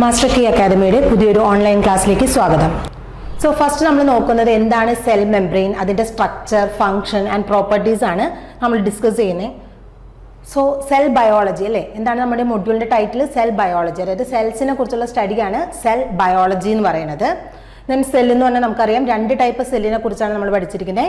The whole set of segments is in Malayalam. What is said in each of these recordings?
മാസ്റ്റർ കീ അക്കാദമിയുടെ പുതിയൊരു ഓൺലൈൻ ക്ലാസ്സിലേക്ക് സ്വാഗതം. സോ ഫസ്റ്റ് നമ്മൾ നോക്കുന്നത് എന്താണ് സെൽ മെംബ്രെയിൻ, അതിൻ്റെ സ്ട്രക്ചർ, ഫങ്ഷൻ ആൻഡ് പ്രോപ്പർട്ടീസ് ആണ് നമ്മൾ ഡിസ്കസ് ചെയ്യുന്നത്. സോ സെൽ ബയോളജി അല്ലേ, എന്താണ് നമ്മുടെ മൊഡ്യൂളിൻ്റെ ടൈറ്റിൽ? സെൽ ബയോളജി, അതായത് സെൽസിനെ കുറിച്ചുള്ള സ്റ്റഡിയാണ് സെൽ ബയോളജി എന്ന് പറയുന്നത്. ദെൻ സെൽ എന്ന് പറഞ്ഞാൽ നമുക്കറിയാം രണ്ട് ടൈപ്പ് സെല്ലിനെ കുറിച്ചാണ് നമ്മൾ പഠിച്ചിരിക്കുന്നത്,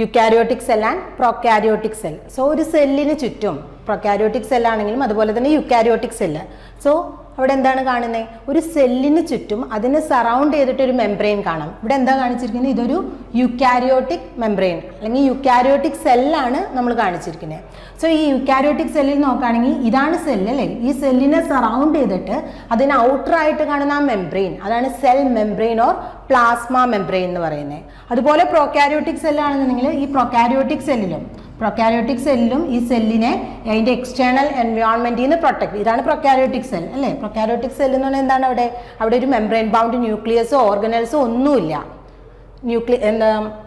eukaryotic cell and prokaryotic cell. So ഒരു സെല്ലിന് ചുറ്റും പ്രൊക്കാരിയോട്ടിക് സെല്ലാണെങ്കിലും അതുപോലെ തന്നെ യുക്കാരിയോട്ടിക് സെല്ല്. സോ അവിടെ എന്താണ് കാണുന്നത്? ഒരു സെല്ലിന് ചുറ്റും അതിനെ സറൗണ്ട് ചെയ്തിട്ട് ഒരു മെംബ്രെയിൻ കാണാം. ഇവിടെ എന്താ കാണിച്ചിരിക്കുന്നത്? ഇതൊരു യുക്കാരിയോട്ടിക് മെംബ്രെയിൻ അല്ലെങ്കിൽ യുക്കാരിയോട്ടിക് സെല്ലാണ് നമ്മൾ കാണിച്ചിരിക്കുന്നത്. സോ ഈ യുക്കാരിയോട്ടിക് സെല്ലിൽ നോക്കുകയാണെങ്കിൽ ഇതാണ് സെല്ല് അല്ലേ, ഈ സെല്ലിനെ സറൗണ്ട് ചെയ്തിട്ട് അതിന് ഔട്ടറായിട്ട് കാണുന്ന ആ മെംബ്രെയിൻ, അതാണ് cell membrane or plasma membrane എന്ന് പറയുന്നത്. അതുപോലെ പ്രൊക്കാരിയോട്ടിക് സെല്ലാണെന്നുണ്ടെങ്കിൽ ഈ പ്രൊക്കാരിയോട്ടിക് സെല്ലിലും ഈ സെല്ലിനെ അതിൻ്റെ എക്സ്റ്റേണൽ എൻവയോൺമെന്റിൽ നിന്ന് പ്രൊട്ടക്ട്, ഇതാണ് പ്രൊക്കാരിയോട്ടിക് സെൽ അല്ലേ. പ്രൊക്കാരിയോട്ടിക് സെൽ എന്ന് പറഞ്ഞാൽ എന്താണ്? അവിടെ ഒരു മെംബ്രെയിൻ ബൗണ്ട് ന്യൂക്ലിയസോ ഓർഗനൽസോ ഒന്നുമില്ല.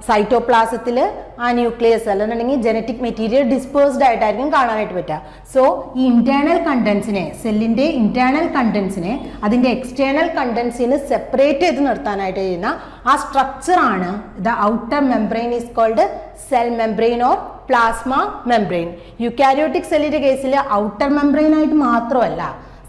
സൈറ്റോപ്ലാസത്തിൽ ആ ന്യൂക്ലിയസ് അല്ലെന്നുണ്ടെങ്കിൽ ജനറ്റിക് മെറ്റീരിയൽ ഡിസ്പേഴ്സ്ഡ് ആയിട്ടായിരിക്കും കാണാനായിട്ട് പറ്റുക. സോ ഈ ഇന്റേണൽ കണ്ടൻസിനെ, സെല്ലിൻ്റെ ഇന്റേണൽ കണ്ടൻസിനെ അതിൻ്റെ എക്സ്റ്റേണൽ കണ്ടൻസിന് സെപ്പറേറ്റ് ചെയ്ത് നിർത്താനായിട്ട് ചെയ്യുന്ന ആ സ്ട്രക്ചറാണ് the outer membrane is called cell membrane or plasma membrane. Eukaryotic സെല്ലിന്റെ കേസിൽ ഔട്ടർ മെംബ്രെയിൻ ആയിട്ട് മാത്രമല്ല,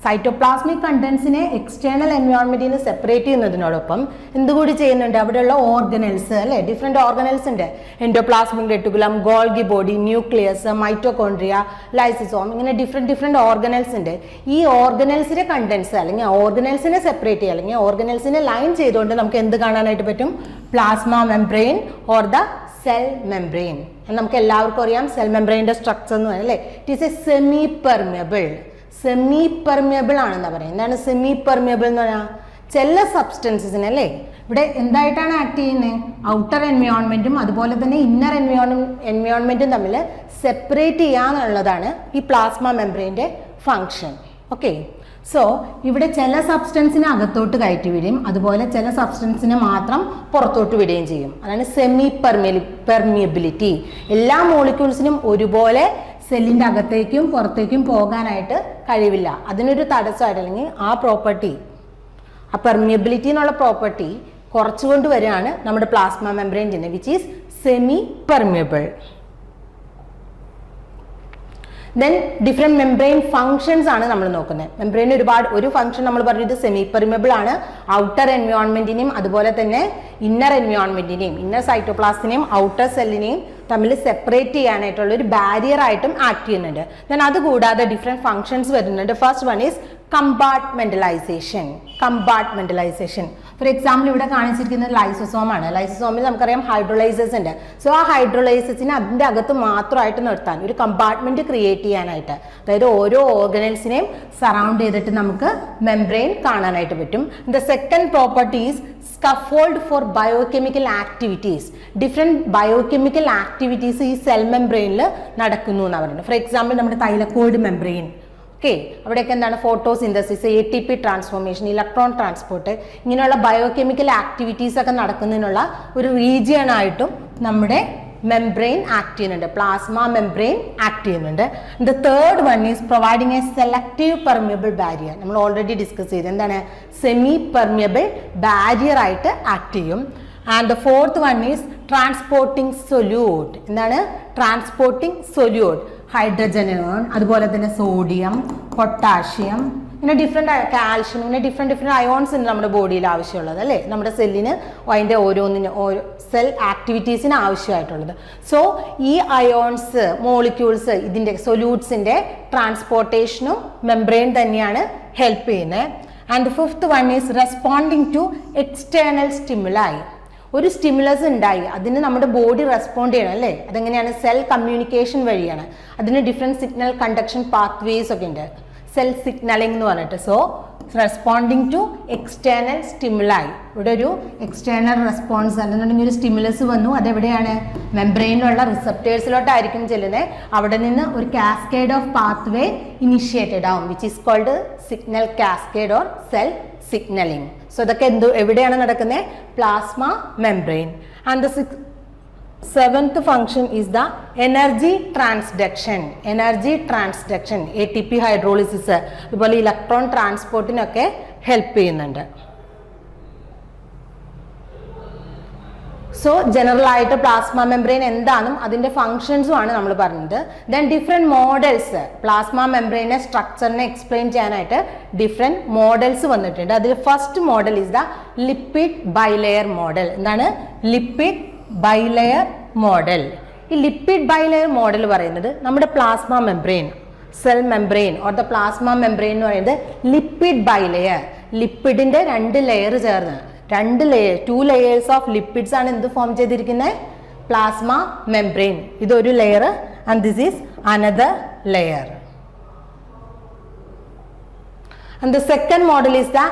സൈറ്റോപ്ലാസ്മിക് കണ്ടൻസിനെ എക്സ്റ്റേണൽ എൻവയോൺമെന്റിൽ നിന്ന് സെപ്പറേറ്റ് ചെയ്യുന്നതിനോടൊപ്പം എന്തുകൂടി ചെയ്യുന്നുണ്ട്? അവിടെയുള്ള ഓർഗനൽസ് അല്ലെ, ഡിഫറെന്റ് ഓർഗനൽസ് ഉണ്ട്. Endoplasmic reticulum, Golgi body, nucleus, mitochondria, lysosome, ഇങ്ങനെ ഡിഫറെന്റ് ഓർഗനൽസ് ഉണ്ട്. ഈ ഓർഗനൽസിന്റെ കണ്ടൻസ് അല്ലെങ്കിൽ ഓർഗനൽസിനെ സെപ്പറേറ്റ് ചെയ്യുക അല്ലെങ്കിൽ ഓർഗനൽസിനെ ലൈൻ ചെയ്തുകൊണ്ട് നമുക്ക് എന്ത് കാണാനായിട്ട് പറ്റും? Plasma membrane or the cell membrane. നമുക്ക് എല്ലാവർക്കും അറിയാം സെൽ മെംബ്രെയിൻ്റെ സ്ട്രക്ചർ എന്ന് പറയുന്നത് അല്ലേ. It is a semi permeable ആണെന്നാ പറയുന്നത്. എന്താണ് സെമി പെർമിയബിൾ എന്ന് പറഞ്ഞാൽ? ചില സബ്സ്റ്റൻസസിന് അല്ലേ ഇവിടെ എന്തായിട്ടാണ് ആക്ട് ചെയ്യുന്നത്? ഔട്ടർ എൻവയോൺമെന്റും അതുപോലെ തന്നെ ഇന്നർ എൻവയോൺമെന്റും തമ്മിൽ സെപ്പറേറ്റ് ചെയ്യാന്നുള്ളതാണ് ഈ പ്ലാസ്മ മെംബ്രെയിൻ്റെ ഫങ്ഷൻ. ഓക്കെ, സോ ഇവിടെ ചില സബ്സ്റ്റൻസിനെ അകത്തോട്ട് കയറ്റി വിടുകയും അതുപോലെ ചില സബ്സ്റ്റൻസിനെ മാത്രം പുറത്തോട്ട് വിടുകയും ചെയ്യും. അതാണ് സെമി പെർമിയബിലിറ്റി. എല്ലാ മോളിക്യൂൾസിനും ഒരുപോലെ സെല്ലിൻ്റെ അകത്തേക്കും പുറത്തേക്കും പോകാനായിട്ട് കഴിവില്ല. അതിനൊരു തടസ്സമായിട്ട് അല്ലെങ്കിൽ ആ പ്രോപ്പർട്ടി, ആ പെർമിയബിലിറ്റി എന്നുള്ള പ്രോപ്പർട്ടി കുറച്ചുകൊണ്ട് വരികയാണ് നമ്മുടെ plasma membrane, which is semi permeable. Then different membrane functions ആണ് നമ്മൾ നോക്കുന്നത്. മെംബ്രെയിൻ ഒരു ഫംഗ്ഷൻ നമ്മൾ പറഞ്ഞത് സെമി പെർമിയബിൾ ആണ്. ഔട്ടർ എൻവയോൺമെന്റിനെയും അതുപോലെ തന്നെ ഇന്നർ എൻവയോൺമെന്റിനെയും, ഇന്നർ സൈറ്റോപ്ലാസ്റ്റിനെയും ഔട്ടർ സെല്ലിനെയും തമ്മിൽ സെപ്പറേറ്റ് ചെയ്യാനായിട്ടുള്ള ഒരു ബാരിയർ ആയിട്ടും ആക്ട് ചെയ്യുന്നുണ്ട്. ദെൻ അതുകൂടാതെ ഡിഫറെൻറ്റ് ഫങ്ഷൻസ് വരുന്നുണ്ട്. First one is compartmentalisation. For example ഇവിടെ കാണിച്ചിരിക്കുന്നത് ലൈസോസോം ആണ്. ലൈസോസോമിൽ നമുക്കറിയാം ഹൈഡ്രോലൈസസ് ഉണ്ട്. സോ ആ ഹൈഡ്രോലൈസസിനെ അതിൻ്റെ അകത്ത് മാത്രമായിട്ട് നിർത്താൻ, ഒരു കമ്പാർട്ട്മെന്റ് ക്രിയേറ്റ് ചെയ്യാനായിട്ട്, അതായത് ഓരോ ഓർഗനൽസിനെയും സറൗണ്ട് ചെയ്തിട്ട് നമുക്ക് മെംബ്രെയിൻ കാണാനായിട്ട് പറ്റും. The second property is scaffold for biochemical activities. Different biochemical activities ഈ സെൽ മെംബ്രെയിനിൽ നടക്കുന്നു എന്നാണ് പറയുന്നത്. ഫോർ എക്സാമ്പിൾ നമ്മുടെ തൈലക്കോയിഡ് മെംബ്രെയിൻ, ഓക്കെ, അവിടെയൊക്കെ എന്താണ്? Photosynthesis, ATP transformation, electron transport, ഇങ്ങനെയുള്ള ബയോകെമിക്കൽ ആക്ടിവിറ്റീസ് ഒക്കെ നടക്കുന്നതിനുള്ള ഒരു റീജിയൻ ആയിട്ടും നമ്മുടെ മെംബ്രെയിൻ ആക്ട് ചെയ്യുന്നുണ്ട്, പ്ലാസ്മ മെംബ്രെയിൻ ആക്ട് ചെയ്യുന്നുണ്ട്. The third one is providing a selective permeable barrier. നമ്മൾ ഓൾറെഡി ഡിസ്കസ് ചെയ്ത് എന്താണ്? സെമി പെർമിയബിൾ ബാരിയർ ആയിട്ട് ആക്ട് ചെയ്യും. And the fourth one is transporting solute. എന്താണ് ട്രാൻസ്പോർട്ടിംഗ് സൊല്യൂട്ട്? ഹൈഡ്രജൻ അയോൺ, അതുപോലെ തന്നെ സോഡിയം, പൊട്ടാഷ്യം, ഇങ്ങനെ കാൽഷ്യം, ഇങ്ങനെ ഡിഫറെൻറ്റ് അയോൺസ് ഉണ്ട് നമ്മുടെ ബോഡിയിൽ ആവശ്യമുള്ളത് അല്ലേ, നമ്മുടെ സെല്ലിന് അതിൻ്റെ ഓരോ സെൽ ആക്ടിവിറ്റീസിന് ആവശ്യമായിട്ടുള്ളത്. സോ ഈ അയോൺസ്, മോളിക്യൂൾസ്, ഇതിൻ്റെ സൊല്യൂട്ട്സിൻ്റെ ട്രാൻസ്പോർട്ടേഷനും മെംബ്രെയിൻ തന്നെയാണ് ഹെൽപ്പ് ചെയ്യുന്നത്. And the fifth one is responding to external stimuli. ഒരു സ്റ്റിമുലസ് ഉണ്ടായി, അതിന് നമ്മുടെ ബോഡി റെസ്പോണ്ട് ചെയ്യണം അല്ലേ. അതെങ്ങനെയാണ്? സെൽ കമ്മ്യൂണിക്കേഷൻ വഴിയാണ്. അതിന് ഡിഫറെൻറ്റ് സിഗ്നൽ കണ്ടക്ഷൻ പാത്വേസ് ഒക്കെ ഉണ്ട്, സെൽ സിഗ്നലിംഗ് എന്ന് പറഞ്ഞിട്ട്. So responding to external സ്റ്റിമുലായി. ഇവിടെ ഒരു എക്സ്റ്റേണൽ റെസ്പോൺസ് അല്ലെന്നുണ്ടെങ്കിൽ ഒരു സ്റ്റിമുലസ് വന്നു, അതെവിടെയാണ്? മെംബ്രെയിനിലുള്ള റിസപ്റ്റേഴ്സിലോട്ടായിരിക്കും ചെല്ലുന്നത്. അവിടെ നിന്ന് ഒരു കാസ്കേഡ് ഓഫ് പാത്വേ ഇനിഷ്യേറ്റഡ് ആവും, which is called signal cascade or cell signaling. So ഇതൊക്കെ എവിടെയാണ് നടക്കുന്നത്? Plasma membrane. And the seventh function is the energy transduction. ATP hydrolysis അതുപോലെ ഇലക്ട്രോൺ ട്രാൻസ്പോർട്ടിനൊക്കെ ഹെൽപ്പ് ചെയ്യുന്നുണ്ട്. സോ ജനറൽ ആയിട്ട് പ്ലാസ്മ മെംബ്രെയിൻ എന്താണെന്നും അതിന്റെ ഫങ്ഷൻസും ആണ് നമ്മൾ പറഞ്ഞത്. ദെൻ ഡിഫറെന്റ് മോഡൽസ്, പ്ലാസ്മ മെംബ്രെയിനെ സ്ട്രക്ചറിനെ എക്സ്പ്ലെയിൻ ചെയ്യാനായിട്ട് ഡിഫറെന്റ് മോഡൽസ് വന്നിട്ടുണ്ട്. അതിൽ first model is the lipid bilayer model. എന്താണ് ലിപ്പിഡ് ബൈലെയർ മോഡൽ? ഈ ലിപ്പിഡ് ബൈലെയർ മോഡൽ പറയുന്നത് നമ്മുടെ plasma membrane, cell membrane or the plasma membrane എന്ന് പറയുന്നത് ലിപ്പിഡ് ബൈലെയർ, ലിപ്പിഡിന്റെ 2 ലെയർ ചേർന്ന് 2 layers ഓഫ് ലിപ്പിഡ്സ് ആണ് എന്ത് ഫോം ചെയ്തിരിക്കുന്നത്? Plasma membrane. ഇതൊരു layer and this is another layer. And the second model is the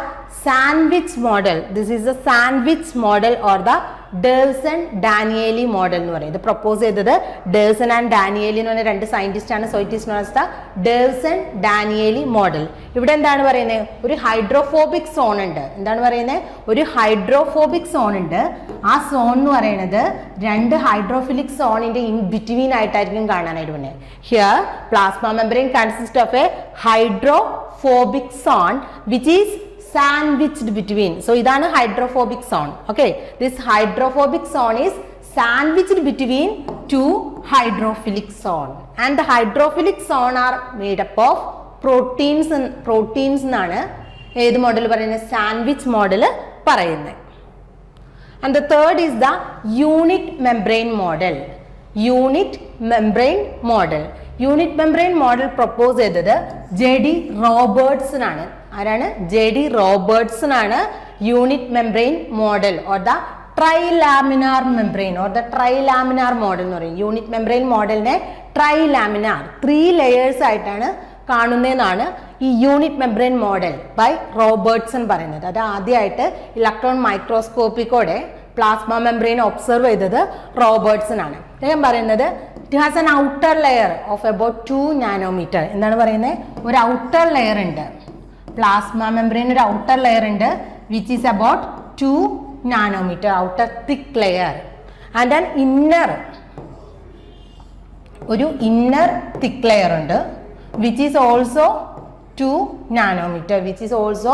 sandwich model. This is the sandwich model or the Derson-Danieli model എന്ന് പറയും. ഇത് പ്രപ്പോസ് ചെയ്തത് ഡേഴ്സൺ ആൻഡ് ഡാനിയേലി എന്ന് പറഞ്ഞ 2 സയന്റിസ്റ്റ് ആണ്. So it is known as the Davson Danielli model. ഇവിടെ എന്താണ് പറയുന്നത്? ഒരു ഹൈഡ്രോഫോബിക് സോൺ ഉണ്ട്. എന്താണ് പറയുന്നത്? ഒരു ഹൈഡ്രോഫോബിക് സോൺ ഉണ്ട്. ആ സോൺ എന്ന് പറയുന്നത് 2 ഹൈഡ്രോഫിലിക് സോണിന്റെ ഇൻ ബിറ്റ്വീൻ ആയിട്ടായിരിക്കും കാണാനായിട്ട് വന്നത്. Here plasma membrane consist of A hydrophobic zone which is sandwiched between. So idana hydrophobic zone. Okay, this hydrophobic zone is sandwiched between 2 hydrophilic zone, and the hydrophilic zone are made up of proteins എന്നാണ് ഏത് മോഡൽ പറയുന്നത്? സാൻഡ്വിച്ച് മോഡൽ പറയുന്നത്. And the third is the unit membrane model. Unit membrane model. Unit membrane model propose ചെയ്തത് JD റോബർട്ട്സൺ. ആരാണ്? JD Robertson unit membrane model or the trilaminar membrane or the trilaminar model എന്ന് പറയും. യൂണിറ്റ് മെംബ്രെയിൻ മോഡലിനെ ട്രൈലാമിനാർ 3 ലെയേഴ്സ് ആയിട്ടാണ് കാണുന്നതെന്നാണ് ഈ unit membrane model by Robertson പറയുന്നത്. അത് ആദ്യമായിട്ട് ഇലക്ട്രോൺ മൈക്രോസ്കോപ്പിക്കോടെ പ്ലാസ്മ മെംബ്രെയിൻ ഒബ്സർവ് ചെയ്തത് റോബർട്ട്സൺ ആണ്. അദ്ദേഹം പറയുന്നത് it has an outer layer of about 2 nanometer. എന്താണ് പറയുന്നത്? ഒരു ഔട്ടർ ലെയർ ഉണ്ട്. പ്ലാസ്മ മെംബ്രെയിൻ ഒരു ഔട്ടർ ലെയർ ഉണ്ട് which is about 2 nanometer, outer thick layer, and an inner ഒരു inner thick layer ഉണ്ട് which is also 2 nanometer, which is also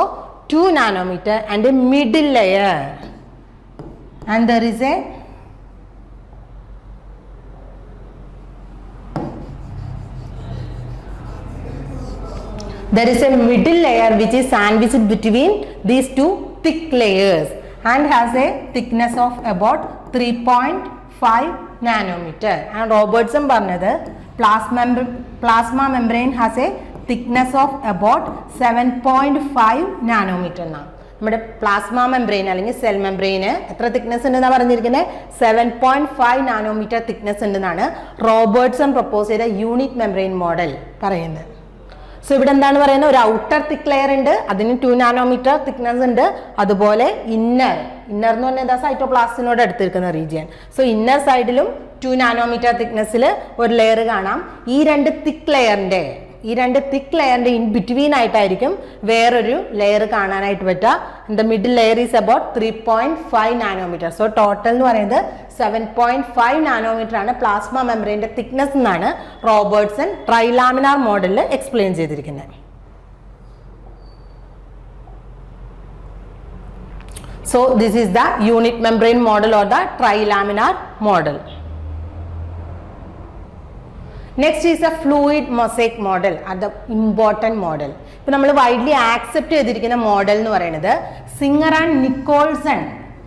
2 nanometer, and a middle layer, and there is a middle layer which is sandwiched between these 2 thick layers and has a thickness of about 3.5 nanometer. And Robertson പറഞ്ഞത് plasma membrane has a thickness of about 7.5 nanometer എന്നാണ്. നമ്മുടെ പ്ലാസ്മ മെംബ്രെയിൻ അല്ലെങ്കിൽ സെൽ മെംബ്രെയിന് എത്ര തിക്നെസ് ഉണ്ടെന്നാണ് പറഞ്ഞിരിക്കുന്നത്? 7.5 നാനോമീറ്റർ തിക്നെസ് ഉണ്ടെന്നാണ് റോബർട്ട്സൺ പ്രപ്പോസ് ചെയ്ത യൂണിറ്റ് മെംബ്രെയിൻ മോഡൽ പറയുന്നത്. സോ ഇവിടെ എന്താണ് പറയുന്നത്? ഒരു ഔട്ടർ തിക്ക് ലെയർ ഉണ്ട്, അതിന് 2 നാനോമീറ്റർ തിക്നെസ് ഉണ്ട്. അതുപോലെ ഇന്നർ എന്ന് പറഞ്ഞാൽ എന്താ? സൈറ്റോപ്ലാസ്റ്റിനോട് അടുത്തിരിക്കുന്ന റീജിയൻ. സോ ഇന്നർ സൈഡിലും 2 നാനോമീറ്റർ തിക്നെസ്സിൽ ഒരു ലെയർ കാണാം. ഈ 2 തിക്ക് ലെയറിന്റെ ഇൻ ബിറ്റ്വീൻ ആയിട്ടായിരിക്കും വേറൊരു ലെയർ കാണാനായിട്ട് പറ്റുക. The middle layer is about 3.5 nanometer. So total എന്ന് പറയുന്നത് 7.5 നാനോമീറ്റർ ആണ് പ്ലാസ്മ മെംബ്രെയിന്റെ തിക്നെസ് എന്നാണ് റോബർട്ട്സൺ ട്രൈലാമിനാർ മോഡലിൽ എക്സ്പ്ലെയിൻ ചെയ്തിരിക്കുന്നത്. So this is the unit membrane model or the trilaminar model. Next is a fluid mosaic model, അത് important model. ഇപ്പൊ നമ്മൾ വൈഡ്ലി ആക്സെപ്റ്റ് ചെയ്തിരിക്കുന്ന മോഡൽ എന്ന് പറയുന്നത് സിംഗർ ആൻഡ് നിക്കോൾസൺ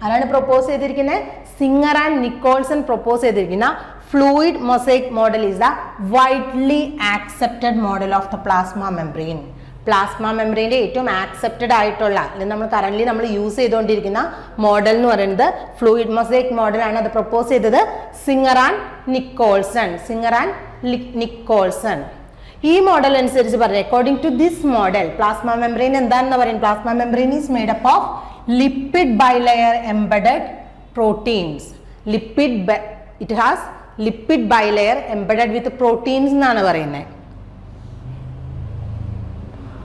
ആരാണ് പ്രപ്പോസ് ചെയ്തിരിക്കുന്നത്? സിംഗർ ആൻഡ് നിക്കോൾസൺ പ്രപ്പോസ് ചെയ്തിരിക്കുന്ന fluid mosaic model is the widely accepted model of the plasma membrane. Plasma മെംബ്രെയിൻ്റെ ഏറ്റവും ആക്സെപ്റ്റഡ് ആയിട്ടുള്ള അല്ലെങ്കിൽ നമ്മൾ കറന്റ് നമ്മൾ യൂസ് ചെയ്തുകൊണ്ടിരിക്കുന്ന മോഡൽ എന്ന് പറയുന്നത് ഫ്ലൂയിഡ് മൊസൈക് മോഡലാണ്. അത് പ്രപ്പോസ് ചെയ്തത് സിംഗർ ആൻഡ് നിക്കോൾസൺ. ഈ മോഡൽ അനുസരിച്ച് പറയാം, according to this model plasma membrane എന്താണെന്ന് പറയും? Plasma membrane is made up of lipid bilayer embedded proteins. It has lipid bilayer embedded with proteins എന്നാണ് പറയുന്നത്.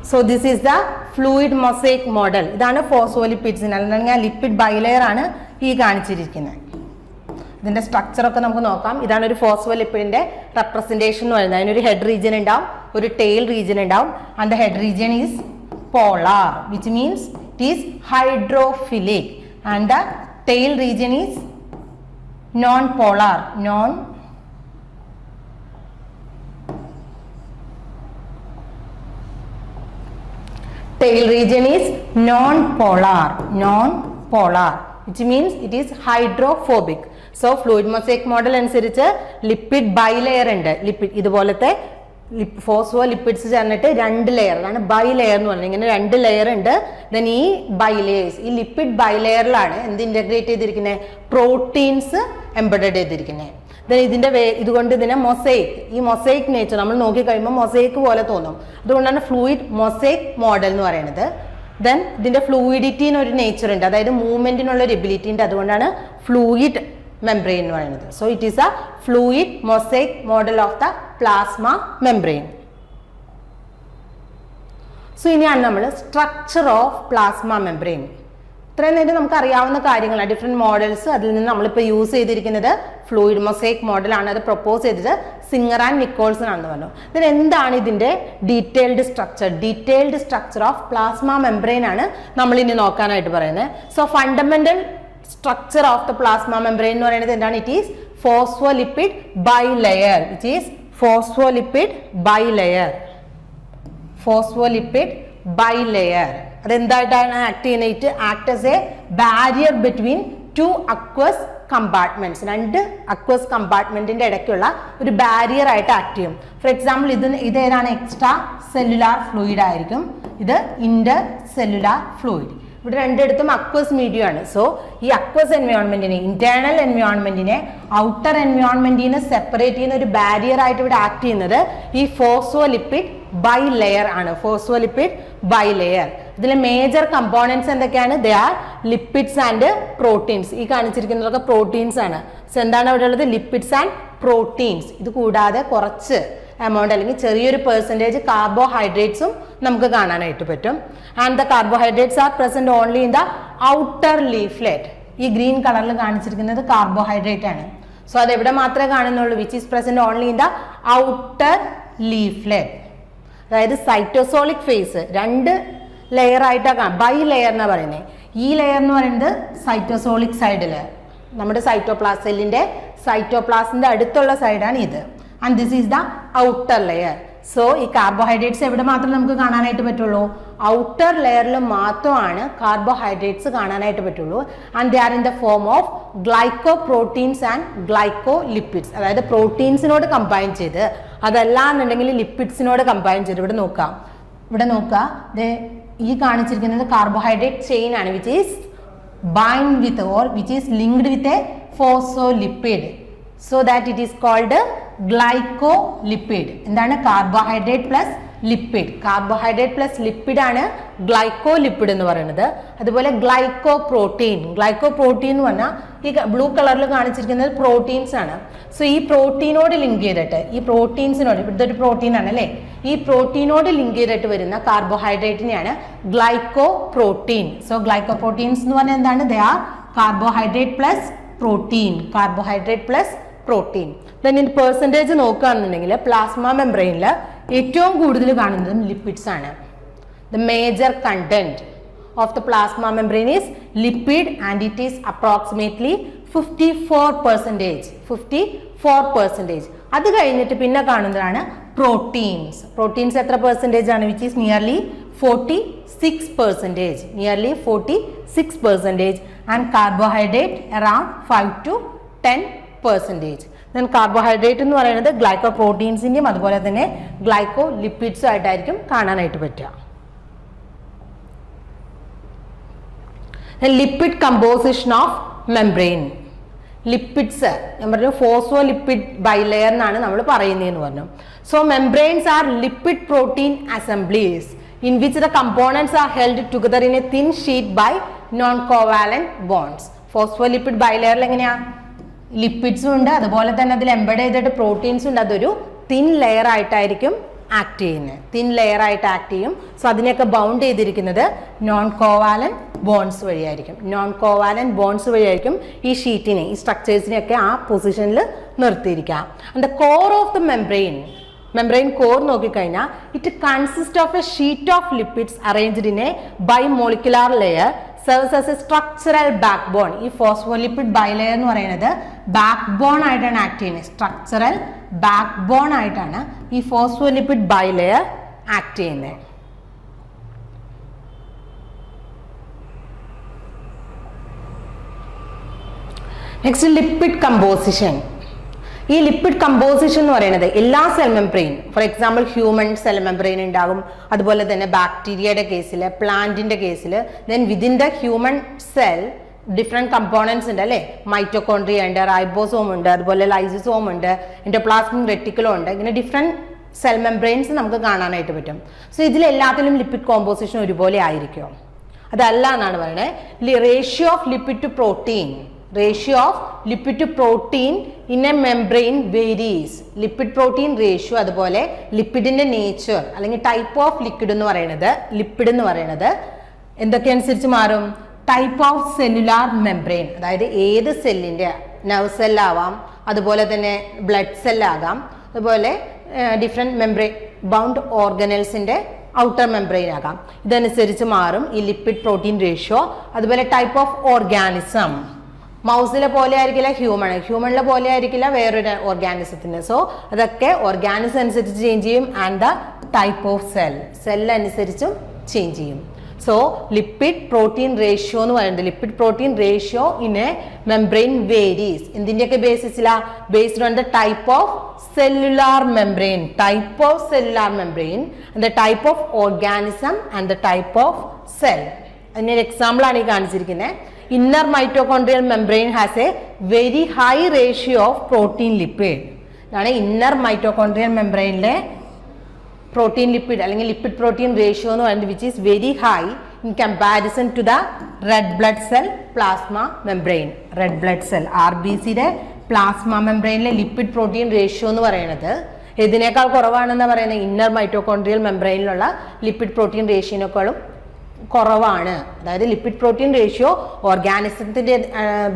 So this is the fluid mosaic model. ഇതാണ് ഫോസ്ഫോലിപ്പിഡ്സിന് അല്ലെങ്കിൽ ലിപ്പിഡ് ബൈലെയർ ആണ് ഈ കാണിച്ചിരിക്കുന്നത്. ഇതിന്റെ സ്ട്രക്ചർ ഒക്കെ നമുക്ക് നോക്കാം. ഇതാണ് ഒരു ഫോസ്ഫോലിപ്പിഡിന്റെ റെപ്രസെന്റേഷൻ എന്ന് പറയുന്നത്. അതിനൊരു ഹെഡ് റീജിയൻ ഉണ്ടാവും, ഒരു ടെയിൽ റീജിയൻ ഉണ്ടാവും. And the head region is polar, which means it is hydrophilic, and the tail region is non-polar. Tail region is non-polar, which means it is hydrophobic. So fluid mosaic model അനുസരിച്ച് ലിപ്പിഡ് ബൈലെയർ ഉണ്ട്. ലിപ്പിഡ് ഇതുപോലത്തെ ഫോസ്ഫോലിപ്പിഡ്സ് ചേർന്നിട്ട് 2 ലെയർ ആണ് ബൈലെയർ എന്ന് പറയുന്നത്. ഇങ്ങനെ 2 ലെയർ ഉണ്ട്. ദെൻ ഈ ബൈലെയേഴ്സ്, ഈ ലിപ്പിഡ് ബൈലെയറിലാണ് എന്ത് ഇന്റഗ്രേറ്റ് ചെയ്തിരിക്കുന്നത്? പ്രോട്ടീൻസ് എംബഡഡ് ചെയ്തിരിക്കുന്നത്. ദെൻ ഇതിന്റെ ഇതുകൊണ്ട് ഇതിനെ മൊസൈക്ക്, ഈ മൊസൈക്ക് നേച്ചർ നമ്മൾ നോക്കി കഴിയുമ്പോൾ മൊസൈക്ക് പോലെ തോന്നും. അതുകൊണ്ടാണ് ഫ്ലൂയിഡ് മൊസൈക്ക് മോഡൽ എന്ന് പറയുന്നത്. ദെൻ ഇതിന്റെ ഫ്ലൂയിഡിറ്റിന് ഒരു നേച്ചർ ഉണ്ട്, അതായത് മൂവ്മെന്റിനുള്ള ഒരു എബിലിറ്റി ഉണ്ട്. അതുകൊണ്ടാണ് ഫ്ലൂയിഡ് മെംബ്രെയിൻ എന്ന് പറയുന്നത്. So it is A fluid mosaic model of the plasma membrane. So ഇനിയാണ് നമ്മൾ സ്ട്രക്ചർ ഓഫ് പ്ലാസ്മ മെംബ്രെയിൻ. ഇത്രയും നേരം നമുക്ക് അറിയാവുന്ന കാര്യങ്ങളാണ്, ഡിഫറെന്റ് മോഡൽസ്. അതിൽ നിന്ന് നമ്മളിപ്പോൾ യൂസ് ചെയ്തിരിക്കുന്നത് ഫ്ലൂയിഡ് മൊസൈക്ക് മോഡലാണ്. അത് പ്രൊപ്പോസ് ചെയ്തത് സിംഗർ ആൻഡ് നിക്കോൾസൺ ആണെന്ന് പറഞ്ഞു. ഇതിൽ എന്താണ് ഇതിന്റെ detailed structure of plasma membrane ആണ് നമ്മൾ ഇനി നോക്കാനായിട്ട് പറയുന്നത്. So fundamental structure of the plasma membrane എന്ന് പറയുന്നത് എന്താണ്? It is phospholipid bilayer. അതെന്തായിട്ടാണ് ആക്ട് ചെയ്യുന്നത്? It act as a barrier between 2 aqueous compartments. 2 aqueous കമ്പാർട്ട്മെന്റിന്റെ ഇടയ്ക്കുള്ള ഒരു ബാരിയർ ആയിട്ട് ആക്ട് ചെയ്യും. ഫോർ എക്സാമ്പിൾ ഇത് ഏതാണ്? എക്സ്ട്രാ സെല്ലുലാർ ഫ്ലൂയിഡ് ആയിരിക്കും. ഇത് ഇന്റർ സെല്ലുലാർ ഫ്ലൂയിഡ്. ഇവിടെ രണ്ടിടത്തും അക്വസ് മീഡിയം ആണ്. സോ ഈ അക്വസ് എൻവയോൺമെന്റിനെ, ഇന്റേണൽ എൻവയോൺമെന്റിനെ ഔട്ടർ എൻവയോൺമെന്റിനെ സെപ്പറേറ്റ് ചെയ്യുന്ന ഒരു ബാരിയർ ആയിട്ട് ഇവിടെ ആക്ട് ചെയ്യുന്നത് ഈ ഫോസ്ഫോലിപ്പിഡ് ബൈലെയർ ആണ്. ഇതിലെ മേജർ കമ്പോണൻസ് എന്തൊക്കെയാണ്? They are lipids and proteins. ഈ കാണിച്ചിരിക്കുന്നതൊക്കെ പ്രോട്ടീൻസ് ആണ്. സോ എന്താണ് അവിടെ ഉള്ളത്? Lipids and proteins. ഇത് കൂടാതെ കുറച്ച് എമൗണ്ട് അല്ലെങ്കിൽ ചെറിയൊരു പെർസെൻറ്റേജ് കാർബോഹൈഡ്രേറ്റ്സും നമുക്ക് കാണാനായിട്ട് പറ്റും. And the carbohydrates R present only in the outer leaflet. ഈ ഗ്രീൻ കളറിൽ കാണിച്ചിരിക്കുന്നത് കാർബോഹൈഡ്രേറ്റ് ആണ്. സോ അത് എവിടെ മാത്രമേ കാണുന്നുള്ളൂ? Which is present only in the outer leaflet. അതായത് സൈറ്റോസോളിക് ഫേസ് 2 ലെയർ ആയിട്ടാണ്, ബൈ ലെയർ എന്നാണ് പറയുന്നത്. ഈ ലെയർ എന്ന് പറയുന്നത് സൈറ്റോസോളിക് സൈഡില്, നമ്മുടെ സെല്ലിന്റെ സൈറ്റോപ്ലാസിന്റെ അടുത്തുള്ള സൈഡാണ് ഇത്. And this is the outer layer. So ഈ കാർബോഹൈഡ്രേറ്റ്സ് എവിടെ മാത്രം നമുക്ക് കാണാനായിട്ട് പറ്റുള്ളൂ? ഔട്ടർ ലെയറിൽ മാത്രമാണ് കാർബോഹൈഡ്രേറ്റ്സ് കാണാനായിട്ട് പറ്റുള്ളൂ. And they are in the form of glyco proteins and glyco lipids. അതായത് പ്രോട്ടീൻസിനോട് കമ്പൈൻ ചെയ്ത്, അതല്ല എന്നുണ്ടെങ്കിൽ ലിപ്പിഡ്സിനോട് കമ്പൈൻ ചെയ്ത്. ഇവിടെ നോക്കുക ഈ കാണിച്ചിരിക്കുന്നത് കാർബോഹൈഡ്രേറ്റ് ചെയിൻ ആണ്, which is bind with or which is linked with a phospholipid. So that it is called glycolipid. എന്താണ്? Carbohydrate plus lipid. Carbohydrate plus lipid ആണ് ഗ്ലൈക്കോലിപ്പിഡ് എന്ന് പറയുന്നത്. അതുപോലെ ഗ്ലൈക്കോപ്രോട്ടീൻ എന്ന് പറഞ്ഞാൽ ഈ ബ്ലൂ കളറിൽ കാണിച്ചിരിക്കുന്നത് പ്രോട്ടീൻസ് ആണ്. സോ ഈ പ്രോട്ടീനോട് ലിങ്ക് ചെയ്തിട്ട്, ഈ പ്രോട്ടീൻസിനോട്, ഇവിടുത്തെ ഒരു പ്രോട്ടീൻ ആണ് അല്ലേ, ഈ പ്രോട്ടീനോട് ലിങ്ക് ചെയ്തിട്ട് വരുന്ന കാർബോഹൈഡ്രേറ്റിനെയാണ് ഗ്ലൈക്കോപ്രോട്ടീൻ. സോ ഗ്ലൈക്കോപ്രോട്ടീൻസ് എന്ന് പറഞ്ഞാൽ എന്താണ്? They are carbohydrate plus protein. ഇതിന്റെ പെർസെൻറ്റേജ് നോക്കുകയാണെന്നുണ്ടെങ്കിൽ പ്ലാസ്മ മെംബ്രെയിനിൽ ഏറ്റവും കൂടുതൽ കാണുന്നതും ലിപ്പിഡ്സ് ആണ്. The major content of the plasma membrane is lipid and it is approximately 54%. അത് കഴിഞ്ഞിട്ട് പിന്നെ കാണുന്നതാണ് പ്രോട്ടീൻസ് എത്ര പെർസെൻറ്റേജ് ആണ്? Which is nearly 46%. And carbohydrate around 5 to 10%. Then carbohydrate എന്ന് പറയുന്നത് ഗ്ലൈക്കോ പ്രോട്ടീൻസിന്റെയും അതുപോലെ തന്നെ ഗ്ലൈക്കോ ലിപ്പിഡ്സും ആയിട്ടായിരിക്കും കാണാനായിട്ട് പറ്റുക. Lipid composition of membrane. Lipids ഞാൻ പറഞ്ഞു ഫോസ്ഫോലിപ്പിഡ് ബൈലെയർ എന്നാണ് നമ്മൾ പറയുന്നതെന്ന് പറഞ്ഞു. So membranes are lipid protein assemblies in which the components are held together in a thin sheet by non-covalent bonds. Phospholipid bilayer എങ്ങനെയാ? ലിപ്പിഡ്സും ഉണ്ട്, അതുപോലെ തന്നെ അതിൽ എംബഡ് ചെയ്തിട്ട് പ്രോട്ടീൻസും ഉണ്ട്. അതൊരു തിൻ ലെയർ ആയിട്ടായിരിക്കും ആക്ട് ചെയ്യുന്നത്, ചെയ്യും. സോ അതിനെയൊക്കെ ബൗണ്ട് ചെയ്തിരിക്കുന്നത് നോൺ കോവാലന്റ് ബോൺസ് വഴിയായിരിക്കും. ഈ ഷീറ്റിനെ, ഈ സ്ട്രക്ചേഴ്സിനെയൊക്കെ ആ പൊസിഷനിൽ നിർത്തിയിരിക്കാം. And the core of the membrane core നോക്കിക്കഴിഞ്ഞാൽ it consist of a sheet of lipids arranged in a bimolecular layer serves as a structural backbone. ഈ ഫോസ്ഫോലിപ്പിഡ് ബൈലെയർ എന്ന് പറയുന്നത് ബാക്ക് ബോൺ ആയിട്ടാണ് ആക്ട് ചെയ്യുന്നത്. സ്ട്രക്ചറൽ ബാക്ക് ബോൺ ആയിട്ടാണ് ഈ ഫോസ്ഫോലിപ്പിഡ് ബൈലെയർ ആക്ട് ചെയ്യുന്നത്. Next lipid composition. ഈ ലിപ്പിഡ് കമ്പോസിഷൻ എന്ന് പറയുന്നത് എല്ലാ cell membrane, for example human cell membrane ഉണ്ടാകും, അതുപോലെ തന്നെ ബാക്ടീരിയയുടെ കേസിൽ, പ്ലാന്റിന്റെ കേസിൽ, then within the human cell different components ഉണ്ട് അല്ലേ. മൈറ്റോകോൺട്രിയ ഉണ്ട്, റൈബോസോം ഉണ്ട്, അതുപോലെ ലൈസോസോം ഉണ്ട്, എൻഡോപ്ലാസ്മിക് റെറ്റിക്കുലം ഉണ്ട്. ഇങ്ങനെ ഡിഫറെന്റ് സെൽ മെംബ്രെയിൻസ് നമുക്ക് കാണാനായിട്ട് പറ്റും. സോ ഇതിലെല്ലാത്തിലും ലിപ്പിഡ് കോമ്പോസിഷൻ ഒരുപോലെ ആയിരിക്കും? അതല്ല എന്നാണ് പറയുന്നത്. Ratio of lipid to protein, ratio of lipid to protein in a membrane varies. Lipid protein ratio, അതുപോലെ ലിപ്പിഡിന്റെ നേച്ചർ അല്ലെങ്കിൽ ടൈപ്പ് ഓഫ് ലിക്വിഡ് എന്ന് പറയുന്നത്, ലിപ്പിഡ് എന്ന് പറയുന്നത് എന്തൊക്കെ അനുസരിച്ച് മാറും? ടൈപ്പ് ഓഫ് സെല്ലുലാർ മെംബ്രെയിൻ, അതായത് ഏത് സെല്ലിന്റെ, നെർവ് സെല്ലാവാം, അതുപോലെ തന്നെ ബ്ലഡ് സെല്ലാകാം, അതുപോലെ ഡിഫറെന്റ് മെംബ്രെയിൻ ബൗണ്ട് ഓർഗനൽസിന്റെ ഔട്ടർ മെംബ്രെയിൻ ആകാം. ഇതനുസരിച്ച് മാറും ഈ ലിപ്പിഡ് പ്രോട്ടീൻ റേഷ്യോ. അതുപോലെ ടൈപ്പ് ഓഫ് ഓർഗാനിസം, മൗസിലെ പോലെ ആയിരിക്കില്ല ഹ്യൂമണിലെ പോലെ ആയിരിക്കില്ല വേറൊരു ഓർഗാനിസത്തിന്. സോ അതൊക്കെ ഓർഗാനിസം അനുസരിച്ച് ചേഞ്ച് ചെയ്യും. And the type of cell അനുസരിച്ചും ചേഞ്ച് ചെയ്യും. സോ ലിപ്പിഡ് പ്രോട്ടീൻ റേഷ്യോ എന്ന് പറയുന്നത്, lipid protein ratio in a membrane varies. എന്തിന്റെയൊക്കെ ബേസിസിലാ? Based on the type of cellular membrane, type of cellular membrane, the type of organism and the type of cell. അതിനൊരു എക്സാമ്പിൾ ആണ് ഈ കാണിച്ചിരിക്കുന്നത്. Inner mitochondrial membrane has a very high ratio of protein lipid. ഇതാണ് ഇന്നർ മൈറ്റോകോൺഡ്രിയൽ മെംബ്രെയിനിലെ പ്രോട്ടീൻ ലിപ്പിഡ് അല്ലെങ്കിൽ ലിപ്പിഡ് പ്രോട്ടീൻ റേഷ്യോ എന്ന് പറയുന്നത് which is very high in comparison to the red blood cell plasma membrane. Red blood cell RBCയുടെ പ്ലാസ്മ മെംബ്രെയിനിലെ ലിപ്പിഡ് പ്രോട്ടീൻ റേഷ്യോ എന്ന് പറയുന്നത് ഇതിനേക്കാൾ കുറവാണെന്ന് പറയുന്നത് ഇന്നർ മൈറ്റോകോൺഡ്രിയൽ മെംബ്രെയിനിലുള്ള ലിപ്പിഡ് പ്രോട്ടീൻ റേഷ്യോനേക്കാളും കുറവാണ്. അതായത് ലിപ്പിഡ് പ്രോട്ടീൻ റേഷ്യോ ഓർഗാനിസത്തിന്റെ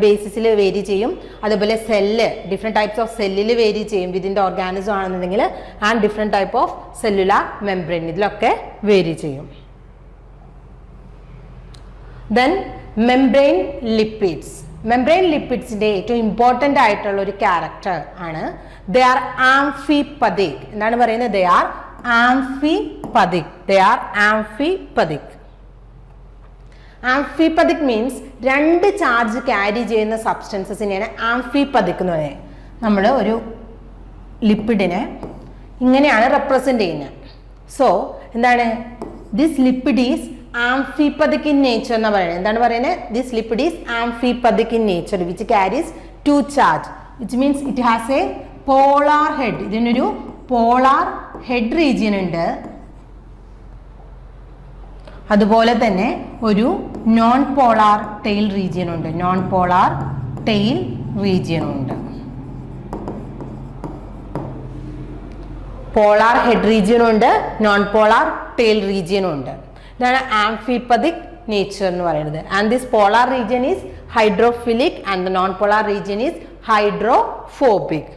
ബേസിസിൽ വേരി ചെയ്യും, അതുപോലെ സെല്ല്, ഡിഫറെന്റ് ടൈപ്സ് ഓഫ് സെല്ലിൽ വേരി ചെയ്യും വിതിൻ്റെ ഓർഗാനിസം ആണെന്നുണ്ടെങ്കിൽ, and different type of cellular membrane, ഇതിലൊക്കെ വേരി ചെയ്യും. Then membrane lipids. മെംബ്രെയിൻ ലിപ്പിഡ്സിന്റെ ഏറ്റവും ഇമ്പോർട്ടൻ്റ് ആയിട്ടുള്ള ഒരു ക്യാരക്ടർ ആണ് ദേ ആർ ആംഫിപതിക്. എന്താണ് പറയുന്നത്? They are amphipathic. They are amphipathic. Amphipathic means രണ്ട് ചാർജ് ക്യാരി ചെയ്യുന്ന സബ്സ്റ്റൻസസിനെയാണ് ആംഫിപതിക് എന്ന് പറയുന്നത്. നമ്മൾ ഒരു ലിപ്പിഡിനെ ഇങ്ങനെയാണ് റെപ്രസെന്റ് ചെയ്യുന്നത്. സോ എന്താണ്? This lipid is amphipathic in nature എന്ന് പറയുന്നത്. എന്താണ് പറയുന്നത്? This lipid is amphipathic in nature which carries two charge, which means it has a polar head. ഇതിനൊരു പോളാർ ഹെഡ് റീജിയൻ ഉണ്ട്, അതുപോലെ തന്നെ ഒരു നോൺ പോളാർ ടെയിൽ റീജിയൻ ഉണ്ട്. നോൺ പോളാർ ടെയിൽ റീജിയൻ ഉണ്ട്. പോളാർ ഹെഡ് റീജിയൻ ഉണ്ട്, നോൺ പോളാർ ടെയിൽ റീജിയൻ ഉണ്ട്. ഇതാണ് ആംഫിപതിക് നേച്ചർ എന്ന് പറയുന്നത്. And this polar region is hydrophilic and the non polar region is hydrophobic.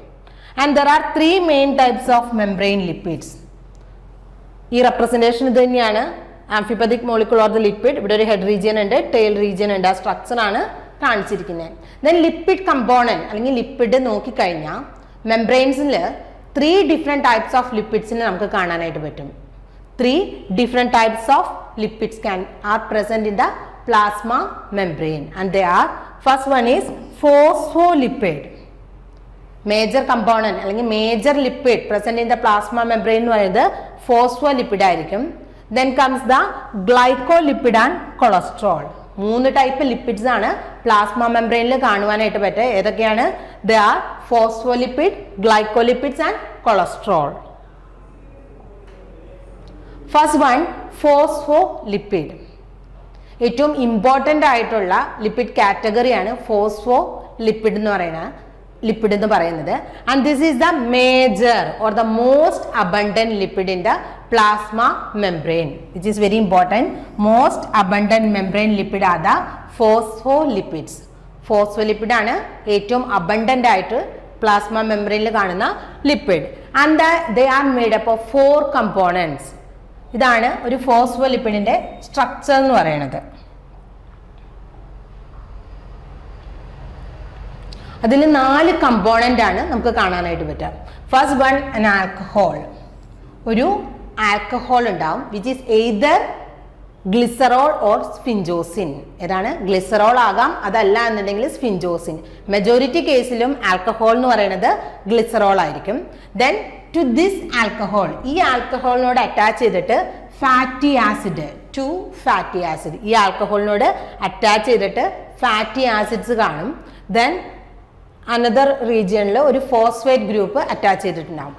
And there are 3 main types of membrane lipids. ഈ റെപ്രസെന്റേഷൻ ഇത് തന്നെയാണ്. ആംഫിപതിക് മോളിക്യൂൾ ഓർ ദ ലിപ്പിഡ്, ഇവിടെ ഒരു ഹെഡ് റീജിയൻ ഉണ്ട്, ടെയിൽ റീജിയൻ ഉണ്ട്. ആ സ്ട്രക്ചർ ആണ് കാണിച്ചിരിക്കുന്നത്. ദെൻ ലിപ്പിഡ് കമ്പോണന്റ് അല്ലെങ്കിൽ ലിപ്പിഡ് നോക്കിക്കഴിഞ്ഞാൽ മെംബ്രെയിൻസിൽ 3 ഡിഫറെന്റ് ടൈപ്സ് ഓഫ് ലിപ്പിഡ്സിനെ നമുക്ക് കാണാനായിട്ട് പറ്റും. 3 different types of lipids R present in the plasma membrane and they R, first one is phospholipid. Major component അല്ലെങ്കിൽ major lipid present in the plasma membrane എന്ന് പറയുന്നത് ഫോസ്ഫോലിപ്പിഡ് ആയിരിക്കും. Then comes the glycolipid and cholesterol. 3 type lipids ആണ് പ്ലാസ്മ മെംബ്രെയിനിൽ കാണുവാനായിട്ട് പറ്റുക. ഏതൊക്കെയാണ്? They are phospholipid, glycolipids and cholesterol. First one, phospholipid. ഏറ്റവും ഇമ്പോർട്ടൻ്റ് ആയിട്ടുള്ള ലിപ്പിഡ് കാറ്റഗറിയാണ് ഫോസ്ഫോലിപ്പിഡ് എന്ന് പറയുന്നത്. And this is the major or the most abundant lipid in the plasma membrane, which is very important. Most abundant membrane lipid are the phospholipids. Phospholipid ആണ് ഏറ്റവും abundant ആയിട്ട് പ്ലാസ്മ മെംബ്രെയിനിൽ കാണുന്ന lipid. And they are made up of 4 components. ഇതാണ് ഒരു ഫോസ്ഫോലിപ്പിഡിന്റെ സ്ട്രക്ചർ എന്ന് പറയുന്നത്. അതിൽ 4 കമ്പോണന്റ് ആണ് നമുക്ക് കാണാനായിട്ട് പറ്റുക. First one an alcohol. ഒരു ആൽക്കഹോൾ ഉണ്ടാവും which is either glycerol or sphingosine. ഏതാണ്? ഗ്ലിസറോൾ ആകാം, അതല്ല എന്നുണ്ടെങ്കിൽ സ്ഫിൻജോസിൻ. മെജോറിറ്റി കേസിലും ആൽക്കഹോൾ എന്ന് പറയുന്നത് ഗ്ലിസറോൾ ആയിരിക്കും. ദെൻ ടു ദിസ് ആൽക്കഹോൾ, ഈ ആൽക്കഹോളിനോട് അറ്റാച്ച് ചെയ്തിട്ട് ഫാറ്റി ആസിഡ്, 2 ഫാറ്റി ആസിഡ്, ഈ ആൽക്കഹോളിനോട് അറ്റാച്ച് ചെയ്തിട്ട് ഫാറ്റി ആസിഡ്സ് കാണും. ദെൻ അനദർ റീജിയണിൽ ഒരു ഫോസ്ഫേറ്റ് ഗ്രൂപ്പ് അറ്റാച്ച് ചെയ്തിട്ടുണ്ടാവും.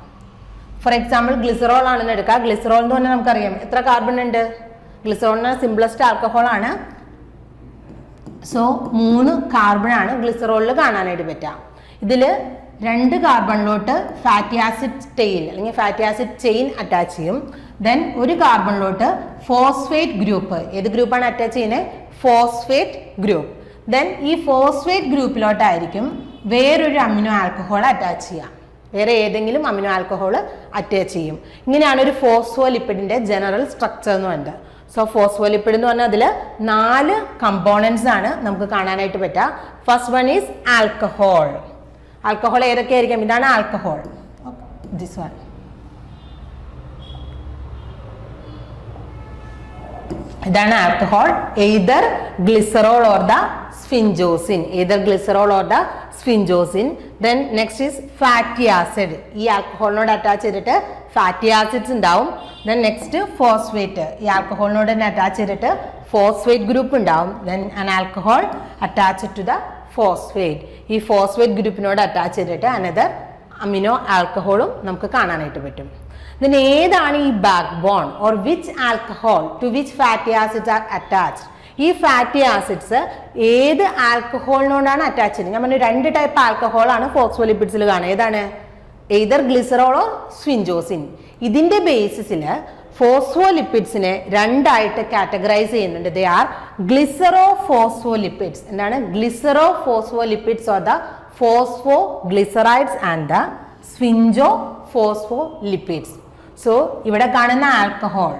ഫോർ എക്സാമ്പിൾ ഗ്ലിസറോൾ ആണെന്ന് എടുക്കുക. ഗ്ലിസറോൾ എന്ന് പറഞ്ഞാൽ നമുക്കറിയാം എത്ര കാർബൺ ഉണ്ട്. ഗ്ലിസറോളിന് സിംപ്ലസ്റ്റ് ആൽക്കഹോൾ ആണ്. സോ 3 കാർബൺ ആണ് ഗ്ലിസറോളിൽ കാണാനായിട്ട് പറ്റുക. ഇതിൽ 2 കാർബണിലോട്ട് ഫാറ്റി ആസിഡ് ടെയിൽ അല്ലെങ്കിൽ ഫാറ്റി ആസിഡ് ചെയിൻ അറ്റാച്ച് ചെയ്യും. ദെൻ ഒരു കാർബണിലോട്ട് ഫോസ്ഫേറ്റ് ഗ്രൂപ്പ്, ഏത് ഗ്രൂപ്പാണ് അറ്റാച്ച് ചെയ്യുന്നത്? Phosphate group. ദെൻ ഈ ഫോസ്ഫേറ്റ് ഗ്രൂപ്പിലോട്ടായിരിക്കും വേറൊരു അമിനോ ആൽക്കഹോൾ അറ്റാച്ച് ചെയ്യുക. വേറെ ഏതെങ്കിലും അമിനോ ആൽക്കഹോൾ അറ്റാച്ച് ചെയ്യും. ഇങ്ങനെയാണ് ഒരു ഫോസ്ഫോലിപ്പിഡിന്റെ ജനറൽ സ്ട്രക്ചർ എന്ന് പറയുന്നത്. സോ ഫോസ്ഫോലിപ്പിഡ് എന്ന് പറഞ്ഞാൽ അതിൽ 4 കമ്പോണൻസ് ആണ് നമുക്ക് കാണാനായിട്ട് പറ്റുക. First one is alcohol. Alcohol ഏതൊക്കെയായിരിക്കും? ഇതാണ് ആൽക്കഹോൾ. This one. ഇതാണ് alcohol. Either glycerol or the sphingosine. Either glycerol or the sphingosine. Then next is fatty acid. ഈ ആൽക്കഹോളിനോട് അറ്റാച്ച് ചെയ്തിട്ട് ഫാറ്റി ആസിഡ്സ് ഉണ്ടാവും. Then next phosphate. ഈ ആൽക്കഹോളിനോട് തന്നെ അറ്റാച്ച് ചെയ്തിട്ട് ഫോസ്ഫേറ്റ് ഗ്രൂപ്പ് ഉണ്ടാവും. Then an alcohol attach to the phosphate. ഈ ഫോസ്ഫേറ്റ് ഗ്രൂപ്പിനോട് അറ്റാച്ച് ചെയ്തിട്ട് അനദർ അമിനോ ആൽക്കഹോളും നമുക്ക് കാണാനായിട്ട് പറ്റും. ഇതിന് ഏതാണ് ഈ back bone or which alcohol to which fatty acids are attached? ഈ ഫാറ്റി ആസിഡ്സ് ഏത് ആൽക്കഹോളിനോടാണ് അറ്റാച്ച് ചെയ്യുന്നത്? ഞാൻ പറഞ്ഞു 2 ടൈപ്പ് ആൽക്കഹോൾ ആണ് ഫോസ്ഫോലിപ്പിഡ്സിൽ കാണുക. ഏതാണ്? എയ്തർ ഗ്ലിസറോളോ സ്ഫിൻജോസിൻ. ഇതിന്റെ ബേസിസിൽ ഫോസ്ഫോലിപ്പിഡ്സിനെ 2 ആയിട്ട് കാറ്റഗറൈസ് ചെയ്യുന്നുണ്ട്. They are glycero phospholipids. എന്താണ്? Glycero phospholipids or the phosphoglycerides and the sphingo phospholipids. So ഇവിടെ കാണുന്ന ആൽക്കഹോൾ,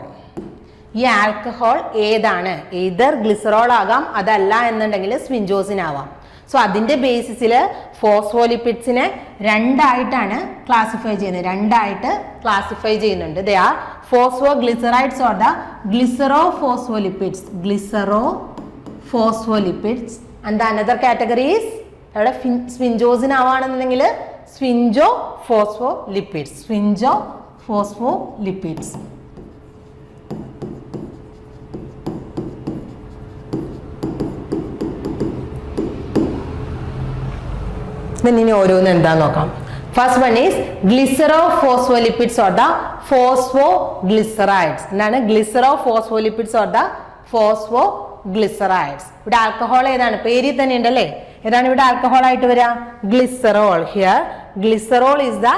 ഈ ആൽക്കഹോൾ ഏതാണ്? എയ്തർ ഗ്ലിസറോൾ ആകാം, അതല്ല എന്നുണ്ടെങ്കിൽ സ്ഫിൻജോസിൻ ആവാം. സോ അതിന്റെ ബേസിസിൽ ഫോസ്ഫോലിപ്പിഡ്സിനെ 2 ആയിട്ടാണ് ക്ലാസിഫൈ ചെയ്യുന്നത്. 2 ആയിട്ട് ക്ലാസിഫൈ ചെയ്യുന്നുണ്ട്. They are phosphoglycerides or the glycero phospholipids. Glycero phospholipids. And the another category is അവിടെ സ്ഫിൻജോസിൻ ആവാണെന്നുണ്ടെങ്കിൽ സ്ഫിൻജോ ഫോസ്ഫോലിപ്പിഡ്സ്. സ്ഫിൻജോ ഫോസ്ഫോലിപ്പിഡ്സ്. ഇനി ഓരോന്ന് എന്താന്ന് നോക്കാം. First one is glycero phospholipids or the phosphoglycerides. എന്താണ്? Glycero phospholipids or the phosphoglycerides. ഇവിടെ ആൽക്കഹോൾ ഏതാണ്? പേരിൽ തന്നെ ഉണ്ടല്ലേ. ഏതാണ് ഇവിടെ ആൽക്കഹോൾ ആയിട്ട് വരിക? Glycerol. Here glycerol is the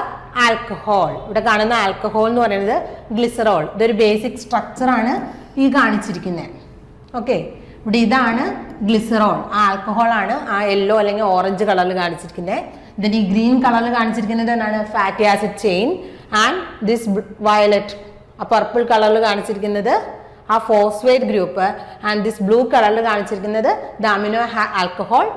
alcohol. ഇവിടെ കാണുന്ന ആൽക്കഹോൾ എന്ന് പറയുന്നത് ഗ്ലിസറോൾ. ഇതൊരു ബേസിക് സ്ട്രക്ചർ ആണ് ഈ കാണിച്ചിരിക്കുന്നത്. ഓക്കെ, ഇവിടെ ഇതാണ് ഗ്ലിസറോൾ. ആ ആൽക്കഹോൾ ആണ് ആ യെല്ലോ അല്ലെങ്കിൽ ഓറഞ്ച് കളറിൽ കാണിച്ചിരിക്കുന്നത്. ഇതിന് ഈ ഗ്രീൻ കളറിൽ കാണിച്ചിരിക്കുന്നത് എന്താണ്? Fatty acid chain. And this violet, ആ പർപ്പിൾ കളറിൽ കാണിച്ചിരിക്കുന്നത് ആ phosphate group. And this blue കളറിൽ കാണിച്ചിരിക്കുന്നത് the amino alcohol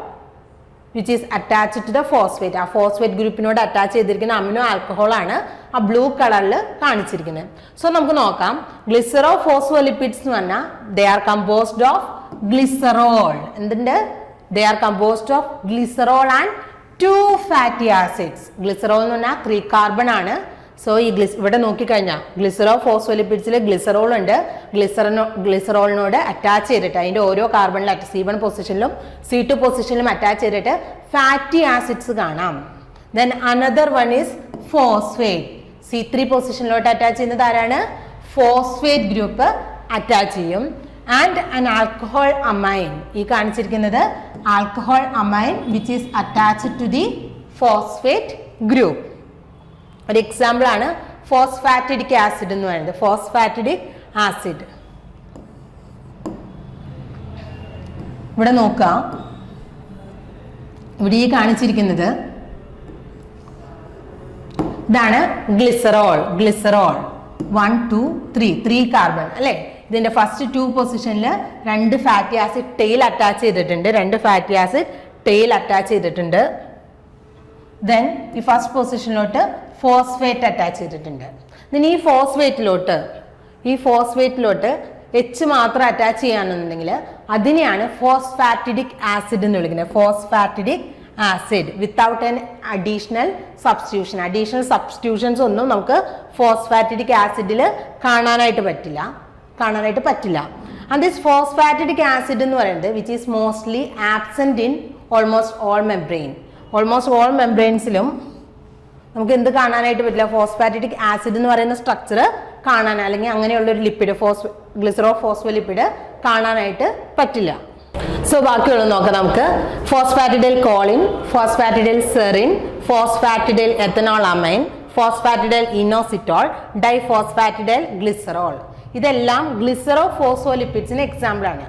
which is attached to the phosphate. ആ ഫോസ്ഫേറ്റ് ഗ്രൂപ്പിനോട് അറ്റാച്ച് ചെയ്തിരിക്കുന്ന അമിനോ ആൽക്കഹോൾ ആണ് ആ ബ്ലൂ കളറിൽ കാണിച്ചിരിക്കുന്നത്. സോ നമുക്ക് നോക്കാം. ഗ്ലിസറോ ഫോസ്ഫോലിപ്പിഡ്സ് എന്ന് പറഞ്ഞാൽ they are composed of glycerol. എന്തുണ്ട്? They are composed of glycerol and 2 fatty acids. Glycerol എന്ന് പറഞ്ഞാൽ 3 കാർബൺ ആണ്. സോ ഈ ഇവിടെ നോക്കിക്കഴിഞ്ഞാൽ ഗ്ലിസറോ ഫോസ്ഫോലിപ്പിഡ്സിൽ ഗ്ലിസറോൾ ഉണ്ട്. ഗ്ലിസറോളിനോട് അറ്റാച്ച് ചെയ്തിട്ട് അതിന്റെ ഓരോ കാർബണിലും C1 പൊസിഷനിലും C2 പൊസിഷനിലും അറ്റാച്ച് ചെയ്തിട്ട് ഫാറ്റി ആസിഡ്സ് കാണാം. Then another one is phosphate. C3 പൊസിഷനിലോട്ട് അറ്റാച്ച് ചെയ്യുന്നത് ആരാണ്? ഫോസ്ഫേറ്റ് ഗ്രൂപ്പ് അറ്റാച്ച് ചെയ്യും. And an alcohol amine. ഈ കാണിച്ചിരിക്കുന്നത് alcohol amine which is attached to the phosphate group. ഒരു എക്സാമ്പിൾ ആണ് ഫോസ്ഫാറ്റിഡിക് ആസിഡ് എന്ന് പറയുന്നത്. ഫോസ്ഫാറ്റിഡിക് ആസിഡ് ഇവിടെ നോക്കാം. ഇവിടെ ഈ കാണിച്ചിരിക്കുന്നത് ഇതാണ് ഗ്ലിസറോൾ. ഗ്ലിസറോൾ 1 2 3 കാർബൺ അല്ലേ. ഇതിന്റെ ഫസ്റ്റ് 2 പൊസിഷനിൽ 2 ഫാറ്റി ആസിഡ് ടെയിൽ അറ്റാച്ച് ചെയ്തിട്ടുണ്ട്. 2 ഫാറ്റി ആസിഡ് ടെയിൽ അറ്റാച്ച് ചെയ്തിട്ടുണ്ട്. ദെൻ ഈ ഫസ്റ്റ് പൊസിഷനിലോട്ട് ഫോസ്ഫേറ്റ് അറ്റാച്ച് ചെയ്തിട്ടുണ്ട്. then ഈ ഫോസ്ഫേറ്റിലോട്ട് എച്ച് മാത്രം അറ്റാച്ച് ചെയ്യാന്നുണ്ടെങ്കിൽ അതിനെയാണ് ഫോസ്ഫാറ്റിഡിക് ആസിഡ് എന്ന് വിളിക്കുന്നത്. Phosphatidic acid without an additional substitutions ഒന്നും നമുക്ക് ഫോസ്ഫാറ്റിഡിക് ആസിഡിൽ കാണാനായിട്ട് പറ്റില്ല. ആൻഡ് ദിസ് ഫോസ്ഫാറ്റിഡിക് ആസിഡ് എന്ന് പറയുന്നത് which is mostly absent in almost all മെംബ്രെയിൻസിലും നമുക്ക് എന്ത് കാണാനായിട്ട് പറ്റില്ല? ഫോസ്ഫാറ്റിഡിക് ആസിഡ് എന്ന് പറയുന്ന സ്ട്രക്ചർ കാണാൻ, അല്ലെങ്കിൽ അങ്ങനെയുള്ള ഒരു ലിപ്പിഡ് ഗ്ലിസറോ ഫോസ്ഫോലിപ്പിഡ് കാണാനായിട്ട് പറ്റില്ല. സോ ബാക്കിയുള്ള നോക്കാം നമുക്ക്. Phosphatidyl choline, phosphatidyl serine, phosphatidyl ethanol amine, phosphatidyl inositol, diphosphatidyl glycerol. ഇതെല്ലാം ഗ്ലിസറോ ഫോസ്ഫോലിപ്പിഡ്സിന് എക്സാമ്പിൾ ആണ്.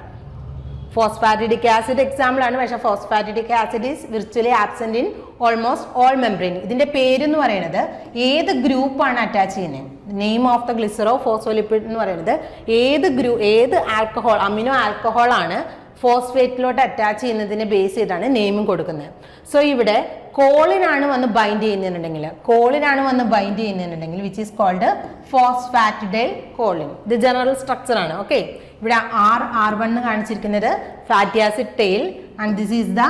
ഫോസ്ഫാറ്റിഡിക് ആസിഡ് എക്സാമ്പിൾ ആണ്, പക്ഷേ phosphatidic acid is virtually absent in almost all membrane. ഇതിന്റെ പേരെന്ന് പറയുന്നത് ഏത് ഗ്രൂപ്പാണ് അറ്റാച്ച് ചെയ്യുന്നത്, name of the glycero phospholipid എന്ന് പറയുന്നത് ഏത് ആൽക്കഹോൾ, അമിനോ ആൽക്കഹോൾ ആണ് ഫോസ്ഫേറ്റിലോട്ട് അറ്റാച്ച് ചെയ്യുന്നതിനെ ബേസ് ചെയ്താണ് നെയിമും കൊടുക്കുന്നത്. സോ ഇവിടെ കോളിനാണ് വന്ന് ബൈൻഡ് ചെയ്യുന്നുണ്ടെങ്കിൽ which is called phosphatidyl choline. ഇത് ജനറൽ സ്ട്രക്ചർ ആണ്. ഓക്കെ, ഇവിടെ R1 എന്ന് കാണിച്ചിരിക്കുന്നത് fatty acid tail, and this is the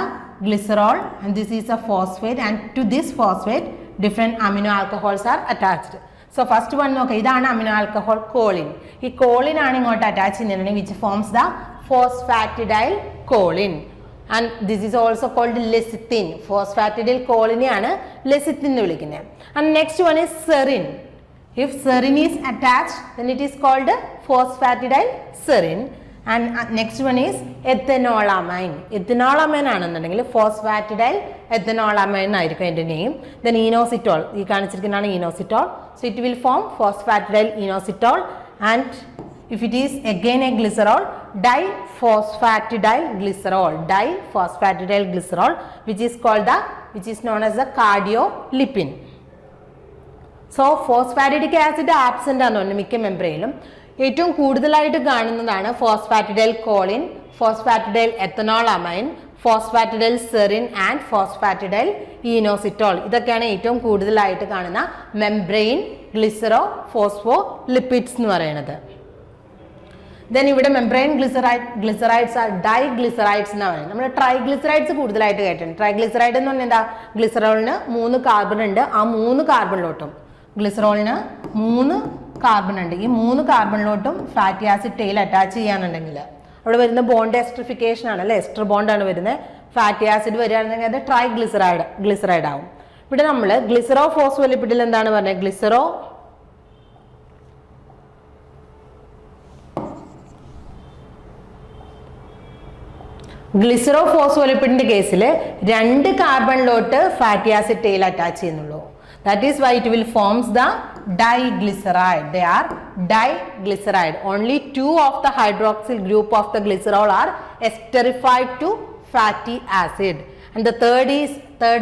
glycerol, and this is a phosphate, and to this phosphate different amino alcohols are attached. So first one നോക്കാം, ഇതാണ് അമിനോ ആൽക്കഹോൾ കോളിൻ. ഈ കോളിൻ ആണ് ഇങ്ങോട്ട് അറ്റാച്ച് ചെയ്യുന്നുണ്ടെങ്കിൽ which forms the phosphatidyl choline, and this is also called lecithin. Phosphatidyl കോളിനെയാണ് ലെസിത്തിൻ എന്ന് വിളിക്കുന്നത്. And next one is serine. If serine is attached, then it is called phosphatidyl serine. And next one is ethanolamine. Ethanolamine ആണെന്നുണ്ടെങ്കിൽ phosphatidyl ethanolamine ആയിരിക്കും അതിന്റെ നെയിം. Then inositol, ഈ കാണിച്ചിരിക്കുന്നതാണ് inositol. So it will form phosphatidyl inositol. And if it is again a glycerol, diphosphatidylglycerol, which is known as the cardiolipin. So phosphatidic acid absent ആണെന്ന് മിക്ക മെംബ്രെയിലും. ഏറ്റവും കൂടുതലായിട്ട് കാണുന്നതാണ് phosphatidyl choline, phosphatidyl ethanol amine, phosphatidyl serine and phosphatidyl inositol. ഇതൊക്കെയാണ് ഏറ്റവും കൂടുതലായിട്ട് കാണുന്ന മെംബ്രെയിൻ ഗ്ലിസറോ ഫോസ്ഫോ ലിപ്പിഡ്സ് എന്ന് പറയുന്നത്. ദെൻ ഇവിടെ മെംബ്രെയിൻ ഗ്ലിസറൈഡ്സ് ആർ ഡൈഗ്ലിസറൈഡ്സ് എന്ന് പറയുന്നത്. നമ്മൾ ട്രൈഗ്ലിസറൈഡ്സ് കൂടുതലായിട്ട് കേട്ടിട്ടുണ്ട്. ട്രൈഗ്ലിസറൈഡ് എന്ന് പറഞ്ഞാൽ എന്താ? ഗ്ലിസറോളിന് 3 കാർബൺ ഉണ്ട്. ആ 3 കാർബണിലോട്ടും ഗ്ലിസറോളിന് 3 കാർബൺ ഉണ്ട്. ഈ 3 കാർബണിലോട്ടും ഫാറ്റി ആസിഡ് ടെയിൽ അറ്റാച്ച് ചെയ്യാനുണ്ടെങ്കിൽ അവിടെ വരുന്ന ബോണ്ട് എസ്ട്രിഫിക്കേഷൻ ആണ് അല്ലേ, എസ്റ്റർ ബോണ്ടാണ് വരുന്നത്. ഫാറ്റി ആസിഡ് വരികയാണെന്നുണ്ടെങ്കിൽ അത് ട്രൈഗ്ലിസറൈഡ് ആവും. ഇവിടെ നമ്മൾ ഗ്ലിസറോ ഫോസ്ഫോലിപ്പിഡിൽ എന്താണ് പറഞ്ഞത്? ഗ്ലിസറോ ഫോസ്ഫോലിപ്പിഡിന്റെ കേസിൽ 2 കാർബണിലോട്ട് ഫാറ്റി ആസിഡ് ടെയിൽ അറ്റാച്ച് ചെയ്യുന്നുള്ളൂ. That is why it will forms the diglyceride. They are diglyceride. Only 2 of the hydroxyl group of the glycerol are esterified to fatty acid. And the third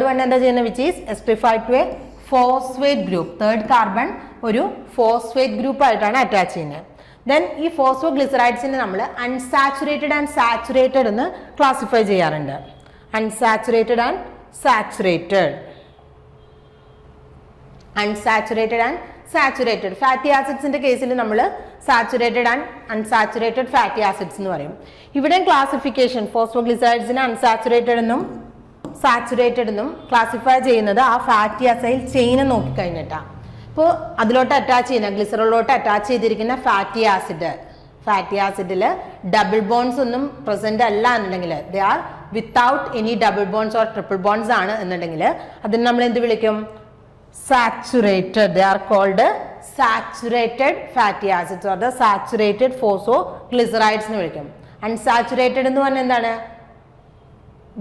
one എന്താ ചെയ്യുന്നത്? Which is esterified to a phosphate group. Third carbon ഒരു phosphate group ആയിട്ടാണ് അറ്റാച്ച് ചെയ്യുന്നത്. Then ഈ ഫോസ്ഫോഗ്ലിസറൈഡ്സിനെ നമ്മൾ അൺസാച്ചുറേറ്റഡ് ആൻഡ് സാച്ചുറേറ്റഡ് എന്ന് ക്ലാസിഫൈ ചെയ്യാറുണ്ട്. അൺസാച്ചുറേറ്റഡ് ആൻഡ് സാച്ചുറേറ്റഡ് ഫാറ്റി ആസിഡ്സിന്റെ കേസിൽ നമ്മൾ saturated and unsaturated fatty acids എന്ന് പറയും. ഇവിടെ ക്ലാസിഫിക്കേഷൻ ഫോസ്ഫോഗ്ലിസറൈഡ്സിനെ അൺസാച്ചുറേറ്റഡ് എന്നും സാച്ചുറേറ്റഡ് എന്നും ക്ലാസിഫൈ ചെയ്യുന്നത് ആ ഫാറ്റി അസൈൽ ചെയിനെ നോക്കിക്കഴിഞ്ഞിട്ടാണ്. ഇപ്പോൾ അതിലോട്ട് അറ്റാച്ച് ചെയ്യുന്ന ഗ്ലിസറോളിലോട്ട് അറ്റാച്ച് ചെയ്തിരിക്കുന്ന ഫാറ്റി ആസിഡിൽ ഡബിൾ ബോൺസ് ഒന്നും പ്രസന്റ് അല്ല എന്നുണ്ടെങ്കിൽ, they are without any double bonds or triple bonds ആണ് എന്നുണ്ടെങ്കിൽ അതിന് നമ്മൾ എന്ത് വിളിക്കും? Saturated. They are called saturated fatty acids or the saturated phosphoglycerides എന്ന് വിളിക്കും. അൺസാച്ചുറേറ്റഡ് എന്ന് പറഞ്ഞാൽ എന്താണ്?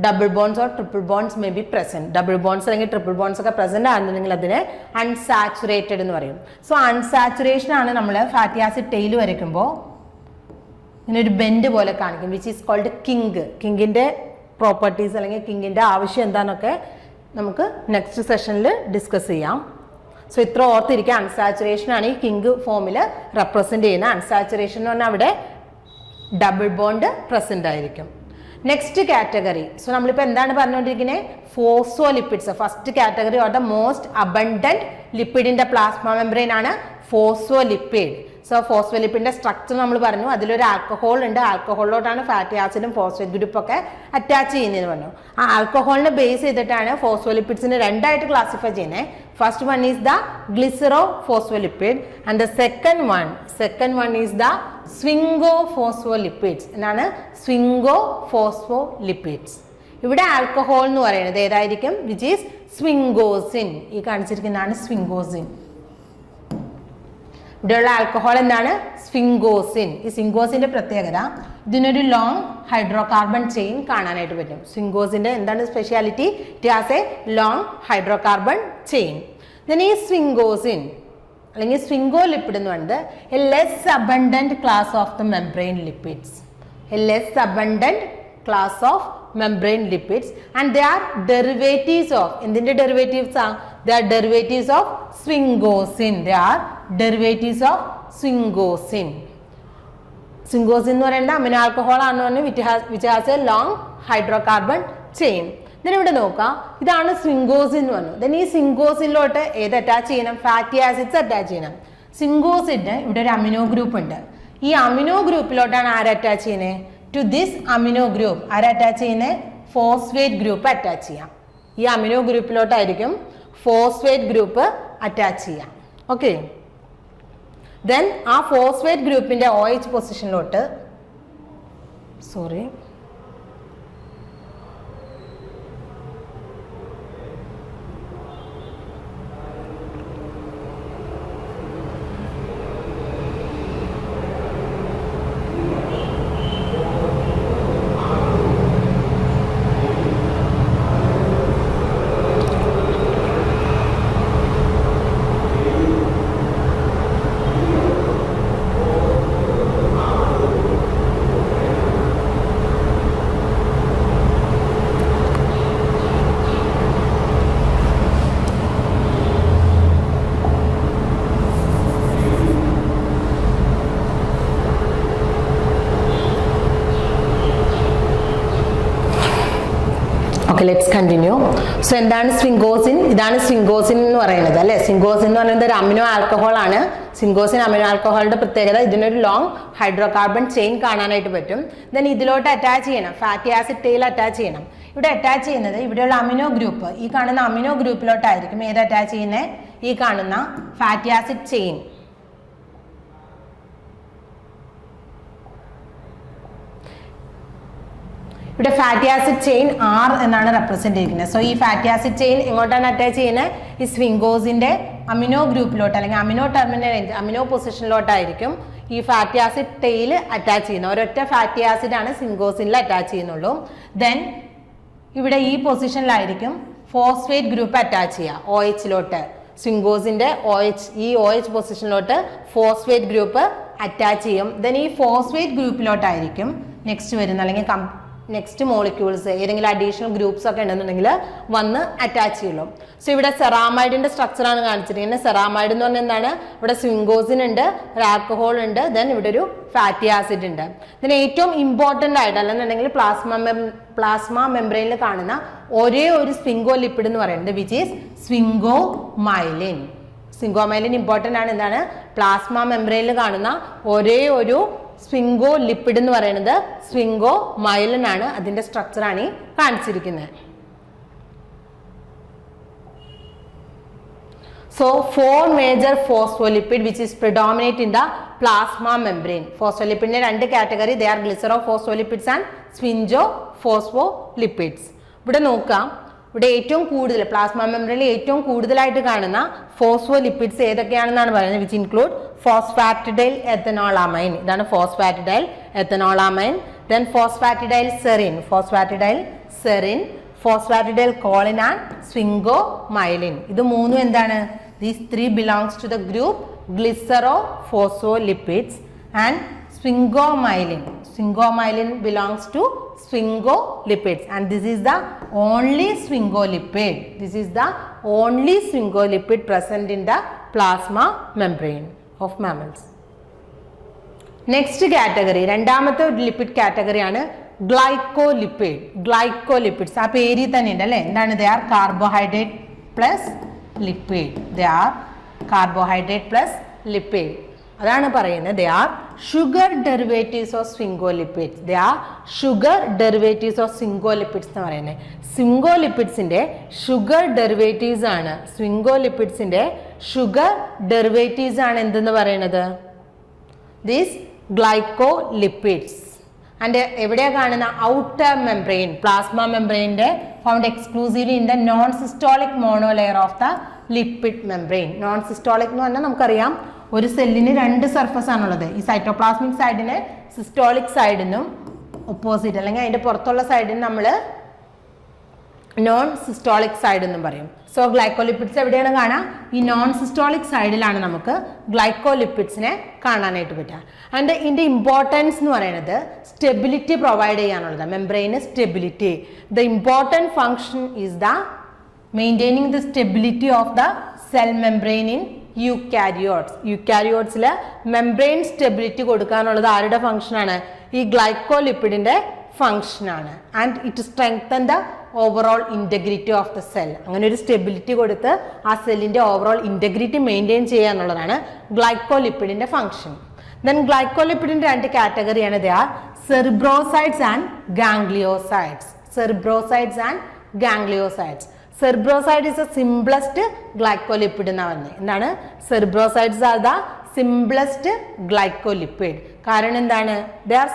Double bonds or triple bonds may be present. Double bonds അല്ലെങ്കിൽ ട്രിപ്പിൾ ബോൺസ് ഒക്കെ പ്രസന്റ് ആണെന്നുണ്ടെങ്കിൽ അതിനെ അൺസാച്ചുറേറ്റഡ് എന്ന് പറയും. സോ അൺസാച്ചുറേഷൻ ആണ് നമ്മൾ ഫാറ്റി ആസിഡ് ടെയിൽ വരയ്ക്കുമ്പോൾ ഇങ്ങനെ ഒരു ബെൻഡ് പോലെ കാണിക്കും, വിച്ച് ഈസ് കോൾഡ് കിങ്ക്. കിങ്കിന്റെ പ്രോപ്പർട്ടീസ് അല്ലെങ്കിൽ കിങ്കിന്റെ ആവശ്യം എന്താണെന്നൊക്കെ നമുക്ക് നെക്സ്റ്റ് സെഷനിൽ ഡിസ്കസ് ചെയ്യാം. സോ ഇത്ര ഓർത്തിരിക്കുക. അൺസാച്ചുറേഷൻ ആണ് ഈ കിങ്ക് ഫോമിൽ റെപ്രസെന്റ് ചെയ്യുന്നത്. അൺസാച്ചുറേഷൻ എന്ന് പറഞ്ഞാൽ അവിടെ ഡബിൾ ബോണ്ട് പ്രസന്റ് ആയിരിക്കും. നെക്സ്റ്റ് കാറ്റഗറി, സോ നമ്മളിപ്പോൾ എന്താണ് പറഞ്ഞുകൊണ്ടിരിക്കുന്നത്? Phospholipids. First category or the most abundant lipid in the plasma membrane ആണ് ഫോസ്ഫോലിപ്പിഡ്. സോ ഫോസ്ഫോലിപ്പിഡിന്റെ സ്ട്രക്ചർ നമ്മൾ പറഞ്ഞു, അതിലൊരു ആൽക്കഹോൾ ഉണ്ട്. ആൽക്കഹോളിലോട്ടാണ് ഫാറ്റി ആസിഡും ഫോസ്ഫേറ്റ് ഗ്രൂപ്പ് ഒക്കെ അറ്റാച്ച് ചെയ്യുന്നതെന്ന് പറഞ്ഞു. ആ ആൽക്കഹോളിനെ ബേസ് ചെയ്തിട്ടാണ് ഫോസ്ഫോലിപ്പിഡ്സിനെ രണ്ടായിട്ട് ക്ലാസിഫൈ ചെയ്യുന്നത്. First one is the glycero phospholipid and the second one is the sphingo phospholipids. എന്നാണ് സ്വിംഗോ ഫോസ്ഫോലിപ്പിഡ്സ്. ഇവിടെ ആൽക്കഹോൾ എന്ന് പറയുന്നത് ഏതായിരിക്കും? Which is sphingosine. ഈ കാണിച്ചിരിക്കുന്നതാണ് സ്വിംഗോസിൻ. ഇവിടെയുള്ള ആൽക്കഹോൾ എന്താണ്? സ്വിംഗോസിൻ. ഈ സ്വിംഗോസിന്റെ പ്രത്യേകത, ഇതിനൊരു ലോങ് ഹൈഡ്രോ കാർബൺ ചെയിൻ കാണാനായിട്ട് പറ്റും. സ്വിംഗോസിന്റെ എന്താണ് speciality? It has A long hydro carbon chain. Then ഈ സ്വിംഗോസിൻ അല്ലെങ്കിൽ സ്വിംഗോ ലിപ്പിഡ് എന്ന് പറയുന്നത് A less abundant class of the membrane lipids. A less abundant class of membrane lipids and they are derivatives of എന്തിന്റെ derivatives are? They are derivatives of sphingosine. They are derivatives of sphingosine. Sphingosine എന്ന് പറയുന്നത് അമിനോ ആൽക്കഹോൾ ആണ് പറഞ്ഞ് which has a long hydrocarbon chain. then ഇവിടെ നോക്കാം, ഇതാണ് സ്വിംഗോസിൻ എന്ന് പറഞ്ഞു. then ഈ സ്വിംഗോസിനിലോട്ട് ഏത് അറ്റാച്ച് ചെയ്യണം? ഫാറ്റി ആസിഡ്സ് അറ്റാച്ച് ചെയ്യണം. സ്വിംഗോസിന് ഇവിടെ ഒരു അമിനോ ഗ്രൂപ്പ് ഉണ്ട്. ഈ അമിനോ ഗ്രൂപ്പിലോട്ടാണ് ആര് അറ്റാച്ച് ചെയ്യുന്നത്? ടു ദിസ് അമിനോ ഗ്രൂപ്പ് ആര് അറ്റാച്ച് ചെയ്യുന്നത്? ഫോസ്ഫേറ്റ് ഗ്രൂപ്പ് അറ്റാച്ച് ചെയ്യാം. ഈ അമിനോ ഗ്രൂപ്പിലോട്ടായിരിക്കും ഫോസ്ഫേറ്റ് ഗ്രൂപ്പ് അറ്റാച്ച് ചെയ്യാം. ഓക്കെ, ദെൻ ആ ഫോസ്ഫേറ്റ് ഗ്രൂപ്പിന്റെ OH പൊസിഷനിലോട്ട് let's continue. So എന്താണ് സ്വിംഗോസിൻ? ഇതാണ് സ്വിംഗോസിൻ എന്ന് പറയുന്നത് അല്ലെ. സ്വിംഗോസിൻ എന്ന് പറയുന്നത് ഒരു അമിനോ ആൽക്കഹോൾ ആണ്. സ്വിംഗോസിൻ അമിനോ ആൽക്കഹോളിന്റെ പ്രത്യേകത, ഇതിനൊരു ലോങ് ഹൈഡ്രോ കാർബൺ ചെയിൻ കാണാനായിട്ട് പറ്റും. ദെൻ ഇതിലോട്ട് അറ്റാച്ച് ചെയ്യണം, ഫാറ്റി ആസിഡ് ടെയിൽ അറ്റാച്ച് ചെയ്യണം. ഇവിടെ അറ്റാച്ച് ചെയ്യുന്നത് ഇവിടെയുള്ള അമിനോ ഗ്രൂപ്പ്, ഈ കാണുന്ന അമിനോ ഗ്രൂപ്പിലോട്ടായിരിക്കും ഏത് അറ്റാച്ച് ചെയ്യുന്നത്? ഈ കാണുന്ന ഫാറ്റി ആസിഡ് ചെയിൻ. ഇവിടെ ഫാറ്റി ആസിഡ് ചെയിൻ R എന്നാണ് റെപ്രസെന്റ് ചെയ്യുന്നത്. സോ ഈ ഫാറ്റി ആസിഡ് ചെയിൻ എങ്ങോട്ടാണ് അറ്റാച്ച് ചെയ്യുന്നത്? ഈ സ്വിംഗോസിന്റെ അമിനോ ഗ്രൂപ്പിലോട്ട് അല്ലെങ്കിൽ അമിനോ ടെർമിനൽ അമിനോ പൊസിഷനിലോട്ടായിരിക്കും ഈ ഫാറ്റി ആസിഡ് ടെയിൽ അറ്റാച്ച് ചെയ്യുന്നത്. ഒരൊറ്റ ഫാറ്റി ആസിഡ് ആണ് സ്വിംഗോസിനിൽ അറ്റാച്ച് ചെയ്യുന്നുള്ളൂ. ദെൻ ഇവിടെ ഈ പൊസിഷനിലായിരിക്കും ഫോസ്ഫേറ്റ് ഗ്രൂപ്പ് അറ്റാച്ച് ചെയ്യുക OHലോട്ട്. സ്വിംഗോസിന്റെ ഈ OH പൊസിഷനിലോട്ട് ഫോസ്ഫേറ്റ് ഗ്രൂപ്പ് അറ്റാച്ച് ചെയ്യും. ദെൻ ഈ ഫോസ്ഫേറ്റ് ഗ്രൂപ്പിലോട്ടായിരിക്കും നെക്സ്റ്റ് വരുന്ന അല്ലെങ്കിൽ നെക്സ്റ്റ് മോളിക്യൂൾസ് ഏതെങ്കിലും അഡീഷണൽ ഗ്രൂപ്പ്സ് ഒക്കെ ഉണ്ടെന്നുണ്ടെങ്കിൽ വന്ന് അറ്റാച്ച് ചെയ്യുള്ളൂ. സോ ഇവിടെ സെറാമൈഡിന്റെ സ്ട്രക്ചറാണ് കാണിച്ചിരിക്കുന്നത്. സെറാമൈഡ് എന്ന് പറഞ്ഞാൽ എന്താണ്? ഇവിടെ സ്വിംഗോസിൻ ഉണ്ട്, ഒരു ആൽക്കഹോൾ ഉണ്ട്, ദെൻ ഇവിടെ ഒരു ഫാറ്റി ആസിഡ് ഉണ്ട്. ഇതിന് ഏറ്റവും ഇമ്പോർട്ടൻ്റ് ആയിട്ട് അല്ലെന്നുണ്ടെങ്കിൽ പ്ലാസ്മ മെംബ്രെയിനിൽ കാണുന്ന ഒരേ ഒരു സ്വിംഗോ ലിപ്പിഡ് എന്ന് പറയുന്നത് വിച്ച് ഈസ് സ്വിംഗോമൈലിൻ. സ്വിംഗോമൈലിൻ ഇമ്പോർട്ടൻ്റ് ആണ്. എന്താണ്? പ്ലാസ്മ മെംബ്രെയിനിൽ കാണുന്ന ഒരേ ഒരു സ്വിംഗോ ലിപ്പിഡ് എന്ന് പറയുന്നത് സ്വിംഗോമൈലിൻ ആണ്. അതിന്റെ സ്ട്രക്ചറാണ് ഈ കാണിച്ചിരിക്കുന്നത്. So 4 major phospholipid which is predominate in the plasma membrane. ഫോസ്ഫോലിപ്പിഡിന്റെ 2 category, they are glycero phospholipids and sphingo phospholipids. ഇവിടെ നോക്കാം, ഇവിടെ ഏറ്റവും കൂടുതൽ പ്ലാസ്മ മെംബ്രെയിനിൽ ഏറ്റവും കൂടുതലായിട്ട് കാണുന്ന ഫോസ്ഫോലിപ്പിഡ്സ് ഏതൊക്കെയാണെന്നാണ് പറയുന്നത്. Which include phosphatidyl ethanolamine. ഇതാണ് phosphatidyl ethanolamine. Then phosphatidyl serine, phosphatidyl choline and sphingomyelin. ഇത് മൂന്നും എന്താണ്? These 3 belongs to the group glycero phospholipids and sphingomyelin belongs to sphingolipids, and this is the only sphingolipid. This is the only sphingolipid present in the plasma membrane of mammals. Next category, രണ്ടാമത്തെ ഒരു ലിപ്പിഡ് കാറ്റഗറിയാണ് ഗ്ലൈക്കോലിപ്പിഡ്. ഗ്ലൈക്കോലിപ്പിഡ്സ് ആ പേരിൽ തന്നെ ഉണ്ട് അല്ലേ? എന്താണ്? They are carbohydrate plus lipid. They are carbohydrate plus lipid. അതാണ് പറയുന്നത് they are sugar derivatives of sphingolipids. They are sugar derivatives of sphingolipids എന്ന് പറയുന്നത്. സ്ഫിംഗോലിപ്പിഡ്സിന്റെ ഷുഗർ ഡെറിവേറ്റീവ്സ് ആണ്. സ്ഫിംഗോലിപ്പിഡ്സിന്റെ ഷുഗർ ഡെറിവേറ്റീവ്സ് ആണ് എന്തെന്ന് പറയുന്നത്? ദീസ് ഗ്ലൈക്കോലിപ്പിഡ്സ്. ആൻഡ് എവിടെയാണ് കാണുന്ന? ഔട്ടർ മെംബ്രെയിൻ, പ്ലാസ്മ മെംബ്രെയിൻ്റെ found exclusively in the non systolic monolayer of the lipid membrane. Non systolic എന്ന് പറഞ്ഞാൽ നമുക്കറിയാം ഒരു സെല്ലിന് രണ്ട് സർഫസ് ആണുള്ളത്. ഈ സൈറ്റോപ്ലാസ്മിക് സൈഡിന് സിസ്റ്റോളിക് സൈഡിനും ഓപ്പോസിറ്റ് അല്ലെങ്കിൽ അതിൻ്റെ പുറത്തുള്ള സൈഡിന് നമ്മൾ നോൺ സിസ്റ്റോളിക് സൈഡ് എന്നും പറയും. സോ ഗ്ലൈക്കോലിപ്പിഡ്സ് എവിടെയാണ് കാണാം? ഈ നോൺ സിസ്റ്റോളിക് സൈഡിലാണ് നമുക്ക് ഗ്ലൈക്കോലിപ്പിഡ്സിനെ കാണാനായിട്ട് പറ്റുക. ആൻഡ് ഇതിൻ്റെ ഇമ്പോർട്ടൻസ് എന്ന് പറയുന്നത് സ്റ്റെബിലിറ്റി പ്രൊവൈഡ് ചെയ്യാനുള്ളത്. മെംബ്രെയിന് stability. The important function is the maintaining the stability of the cell membrane in eukaryotes. യൂക്കാരിയോട്സിൽ മെംബ്രെയിൻ സ്റ്റെബിലിറ്റി കൊടുക്കാനുള്ളത് ആരുടെ ഫംഗ്ഷനാണ്? ഈ ഗ്ലൈക്കോലിപ്പിഡിൻ്റെ ഫംഗ്ഷനാണ്. And it strengthen the overall integrity of the cell. അങ്ങനെ ഒരു സ്റ്റെബിലിറ്റി കൊടുത്ത് ആ സെല്ലിൻ്റെ ഓവറോൾ ഇൻറ്റഗ്രിറ്റി മെയിൻറ്റെയിൻ ചെയ്യുക എന്നുള്ളതാണ് ഗ്ലൈക്കോലിപ്പിഡിൻ്റെ ഫംഗ്ഷൻ. ദെൻ ഗ്ലൈക്കോലിപ്പിഡിൻ്റെ രണ്ട് കാറ്റഗറിയാണ്. They are cerebrosides and gangliosides. Cerebrosides and gangliosides. Cerebroside is a simplest glycolipid എന്നാണ് പറഞ്ഞത്. എന്താണ്? Cerebrosides are the simplest glycolipid. കാരണം എന്താണ്? They are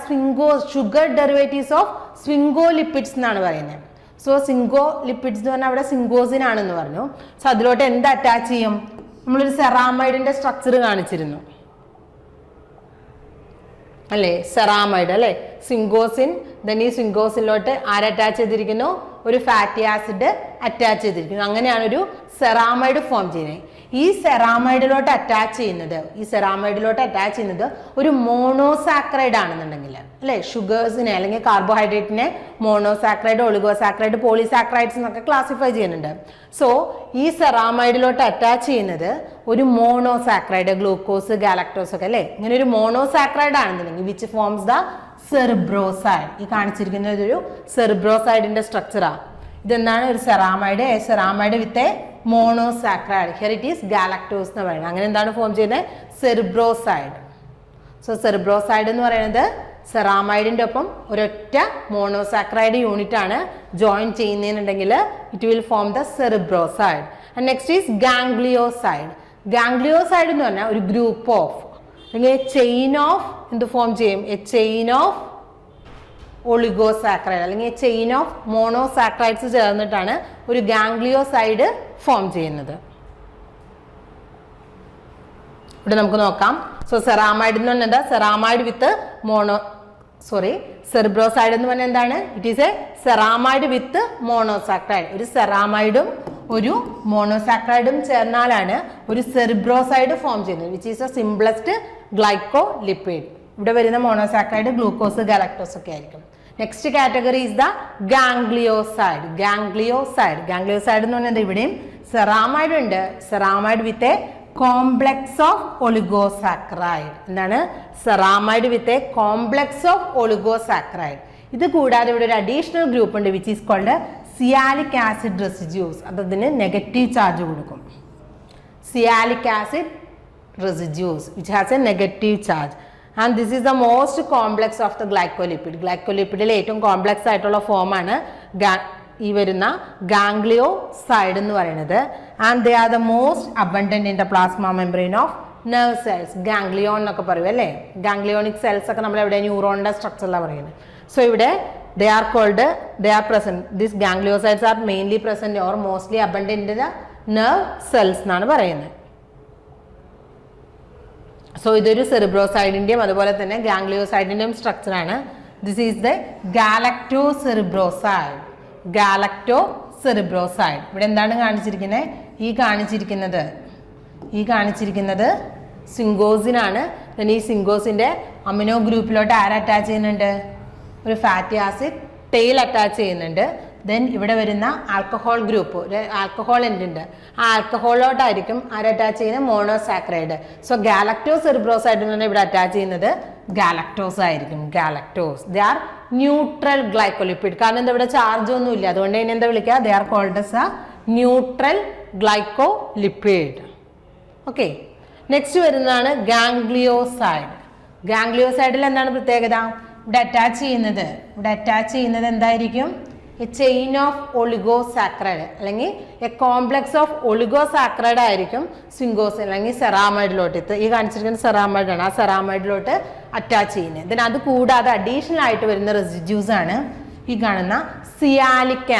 sugar derivatives of sphingolipids എന്നാണ് പറയുന്നത്. സോ സിംഗോലിപ്പിഡ്സ് എന്ന് പറഞ്ഞാൽ അവിടെ സിംഗോസിൻ ആണെന്ന് പറഞ്ഞു. സോ അതിലോട്ട് എന്ത് അറ്റാച്ച് ചെയ്യും? നമ്മളൊരു സെറാമൈഡിന്റെ സ്ട്രക്ചർ കാണിച്ചിരുന്നു അല്ലേ? സെറാമൈഡ് അല്ലേ? സിംഗോസിൻ. ദെൻ ഈ സിംഗോസിനിലോട്ട് ആര് അറ്റാച്ച് ചെയ്തിരിക്കുന്നു? ഒരു ഫാറ്റി ആസിഡ് അറ്റാച്ച് ചെയ്തിരിക്കുന്നു. അങ്ങനെയാണ് ഒരു സെറാമൈഡ് ഫോം ചെയ്യുന്നത്. ഈ സെറാമൈഡിലോട്ട് അറ്റാച്ച് ചെയ്യുന്നത് ഒരു മോണോസാക്രൈഡ് ആണെന്നുണ്ടെങ്കിൽ അല്ലേ? ഷുഗേഴ്സിനെ അല്ലെങ്കിൽ കാർബോഹൈഡ്രേറ്റിനെ മോണോസാക്രൈഡ്, ഒളിഗോസാക്രൈഡ്, പോളിസാക്രൈഡ്സ് എന്നൊക്കെ ക്ലാസിഫൈ ചെയ്യുന്നുണ്ട്. സോ ഈ സെറാമൈഡിലോട്ട് അറ്റാച്ച് ചെയ്യുന്നത് ഒരു മോണോസാക്രൈഡ്, ഗ്ലൂക്കോസ്, ഗാലക്ടോസ് ഒക്കെ അല്ലേ? ഇങ്ങനെ ഒരു മോണോസാക്രൈഡ് ആണെന്നുണ്ടെങ്കിൽ വിച്ച് ഫോംസ് ദ സെറിബ്രോസൈഡ്. ഈ കാണിച്ചിരിക്കുന്നത് ഒരു സെറിബ്രോസൈഡിന്റെ സ്ട്രക്ചറാണ്. ഇതെന്താണ്? ഒരു ceramide. Ceramide with monosaccharide. Here it is galactose എന്ന് പറയുന്നത്. അങ്ങനെ എന്താണ് ഫോം ചെയ്യുന്നത്? സെറിബ്രോസൈഡ്. സോ സെറിബ്രോസൈഡ് എന്ന് പറയുന്നത് സെറാമൈഡിൻ്റെ ഒപ്പം ഒരൊറ്റ മോണോസാക്രൈഡ് യൂണിറ്റ് ആണ് ജോയിൻ ചെയ്യുന്നതെന്നുണ്ടെങ്കിൽ it will form the cerebroside. And next is ganglioside. Ganglioside എന്ന് പറഞ്ഞാൽ ഒരു ഗ്രൂപ്പ് ഓഫ് അല്ലെങ്കിൽ ചെയിൻ ഓഫ് എന്ത് ഫോം ചെയ്യും? എ ചെയിൻ ഓഫ് ഒളിഗോസാക്രൈഡ് അല്ലെങ്കിൽ ചെയിൻ ഓഫ് മോണോസാക്രൈഡ്സ് ചേർന്നിട്ടാണ് ഒരു ഗാംഗ്ലിയോസൈഡ് ഫോം ചെയ്യുന്നത്. ഇവിടെ നമുക്ക് നോക്കാം. സോ സെറാമൈഡ് എന്ന് പറഞ്ഞാൽ എന്താ? സെറാമൈഡ് വിത്ത് സെറിബ്രോസൈഡ് എന്ന് പറഞ്ഞാൽ എന്താണ്? It is a ceramide with monosaccharide. ഒരു സെറാമൈഡും ഒരു മോണോസാക്രൈഡും ചേർന്നാലാണ് ഒരു സെറിബ്രോസൈഡ് ഫോം ചെയ്യുന്നത്, which is a simplest glycolipid. ഇവിടെ വരുന്ന മോണോസാക്രൈഡ് ഗ്ലൂക്കോസ്, ഗാലക്ടോസ് ഒക്കെ ആയിരിക്കും. Next category is the ganglioside. Ganglioside എന്ന് പറഞ്ഞാൽ ഇവിടെയും സെറാമൈഡ് ഉണ്ട്. Ceramide with a complex of oligosaccharide. എന്താണ്? Ceramide with a complex of oligosaccharide. ഇത് കൂടാതെ ഇവിടെ ഒരു അഡീഷണൽ ഗ്രൂപ്പ് ഉണ്ട് which is called sialic acid residues. അതിന് നെഗറ്റീവ് ചാർജ് കൊടുക്കും. Sialic acid residues which has a negative charge. And this is the most complex of the glycolipid. ഗ്ലൈക്കോലിപ്പിഡിലെ ഏറ്റവും കോംപ്ലക്സ് ആയിട്ടുള്ള ഫോമാണ് ഈ വരുന്ന ഗാംഗ്ലിയോസൈഡ് എന്ന് പറയുന്നത്. And they are the most abundant in the plasma membrane of nerve cells. Ganglion എന്നൊക്കെ പറയും അല്ലേ? ഗാംഗ്ലിയോണിക് സെൽസ് ഒക്കെ നമ്മൾ എവിടെ ന്യൂറോണിന്റെ സ്ട്രക്ചറിലാണ് പറയുന്നത്. സോ ഇവിടെ they are present. These gangliosides are mainly present or mostly abundant in the nerve cells എന്നാണ് പറയുന്നത്. സോ ഇതൊരു സെറിബ്രോസൈഡിന്റെയും അതുപോലെ തന്നെ ഗാംഗ്ലിയോസൈഡിന്റെയും സ്ട്രക്ചറാണ്. This is the galactocerebroside. ഇവിടെ എന്താണ് കാണിച്ചിരിക്കുന്നത്? ഈ കാണിച്ചിരിക്കുന്നത് സിംഗോസിൻ ആണ്. ഈ സിംഗോസിന്റെ അമിനോ ഗ്രൂപ്പിലോട്ട് ആര് അറ്റാച്ച് ചെയ്യുന്നുണ്ട്? ഒരു ഫാറ്റി ആസിഡ് ടെയിൽ അറ്റാച്ച് ചെയ്യുന്നുണ്ട്. ദെൻ ഇവിടെ വരുന്ന ആൽക്കഹോൾ ഗ്രൂപ്പ്, ഒരു ആൽക്കഹോൾ ഉണ്ട്, ആ ആൽക്കഹോളോട്ടായിരിക്കും ആര് അറ്റാച്ച് ചെയ്യുന്നത്? മോണോസാക്രൈഡ്. സോ ഗാലക്ടോസ് സെറിബ്രോസ് ആയിട്ട് തന്നെ ഇവിടെ അറ്റാച്ച് ചെയ്യുന്നത് ഗാലക്ടോസ് ആയിരിക്കും. Galactose they are neutral glycolipid. കാരണം എന്താ ഇവിടെ ചാർജ് ഒന്നും ഇല്ല, അതുകൊണ്ട് തന്നെ എന്താ വിളിക്കുക? They are called as a neutral glycolipid. Okay, next വരുന്നതാണ് ഗാംഗ്ലിയോസൈഡ്. ഗാംഗ്ലിയോസൈഡിൽ എന്താണ് പ്രത്യേകത? ഇവിടെ അറ്റാച്ച് ചെയ്യുന്നത് എന്തായിരിക്കും? എ ചെയിൻ ഓഫ് ഒളിഗോസാക്രൈഡ് അല്ലെങ്കിൽ എ കോംപ്ലക്സ് ഓഫ് ഒളിഗോസാക്രൈഡ് ആയിരിക്കും സ്വിംഗോസ് അല്ലെങ്കിൽ സെറാമൈഡിലോട്ട്. ഈ കാണിച്ചിരിക്കുന്ന സെറാമൈഡാണ്, ആ സെറാമൈഡിലോട്ട് അറ്റാച്ച് ചെയ്യുന്നത്. ദെൻ അത് കൂടാതെ അഡീഷണൽ ആയിട്ട് വരുന്ന റെസിഡ്യൂസ് ആണ് ഈ കാണുന്ന sialic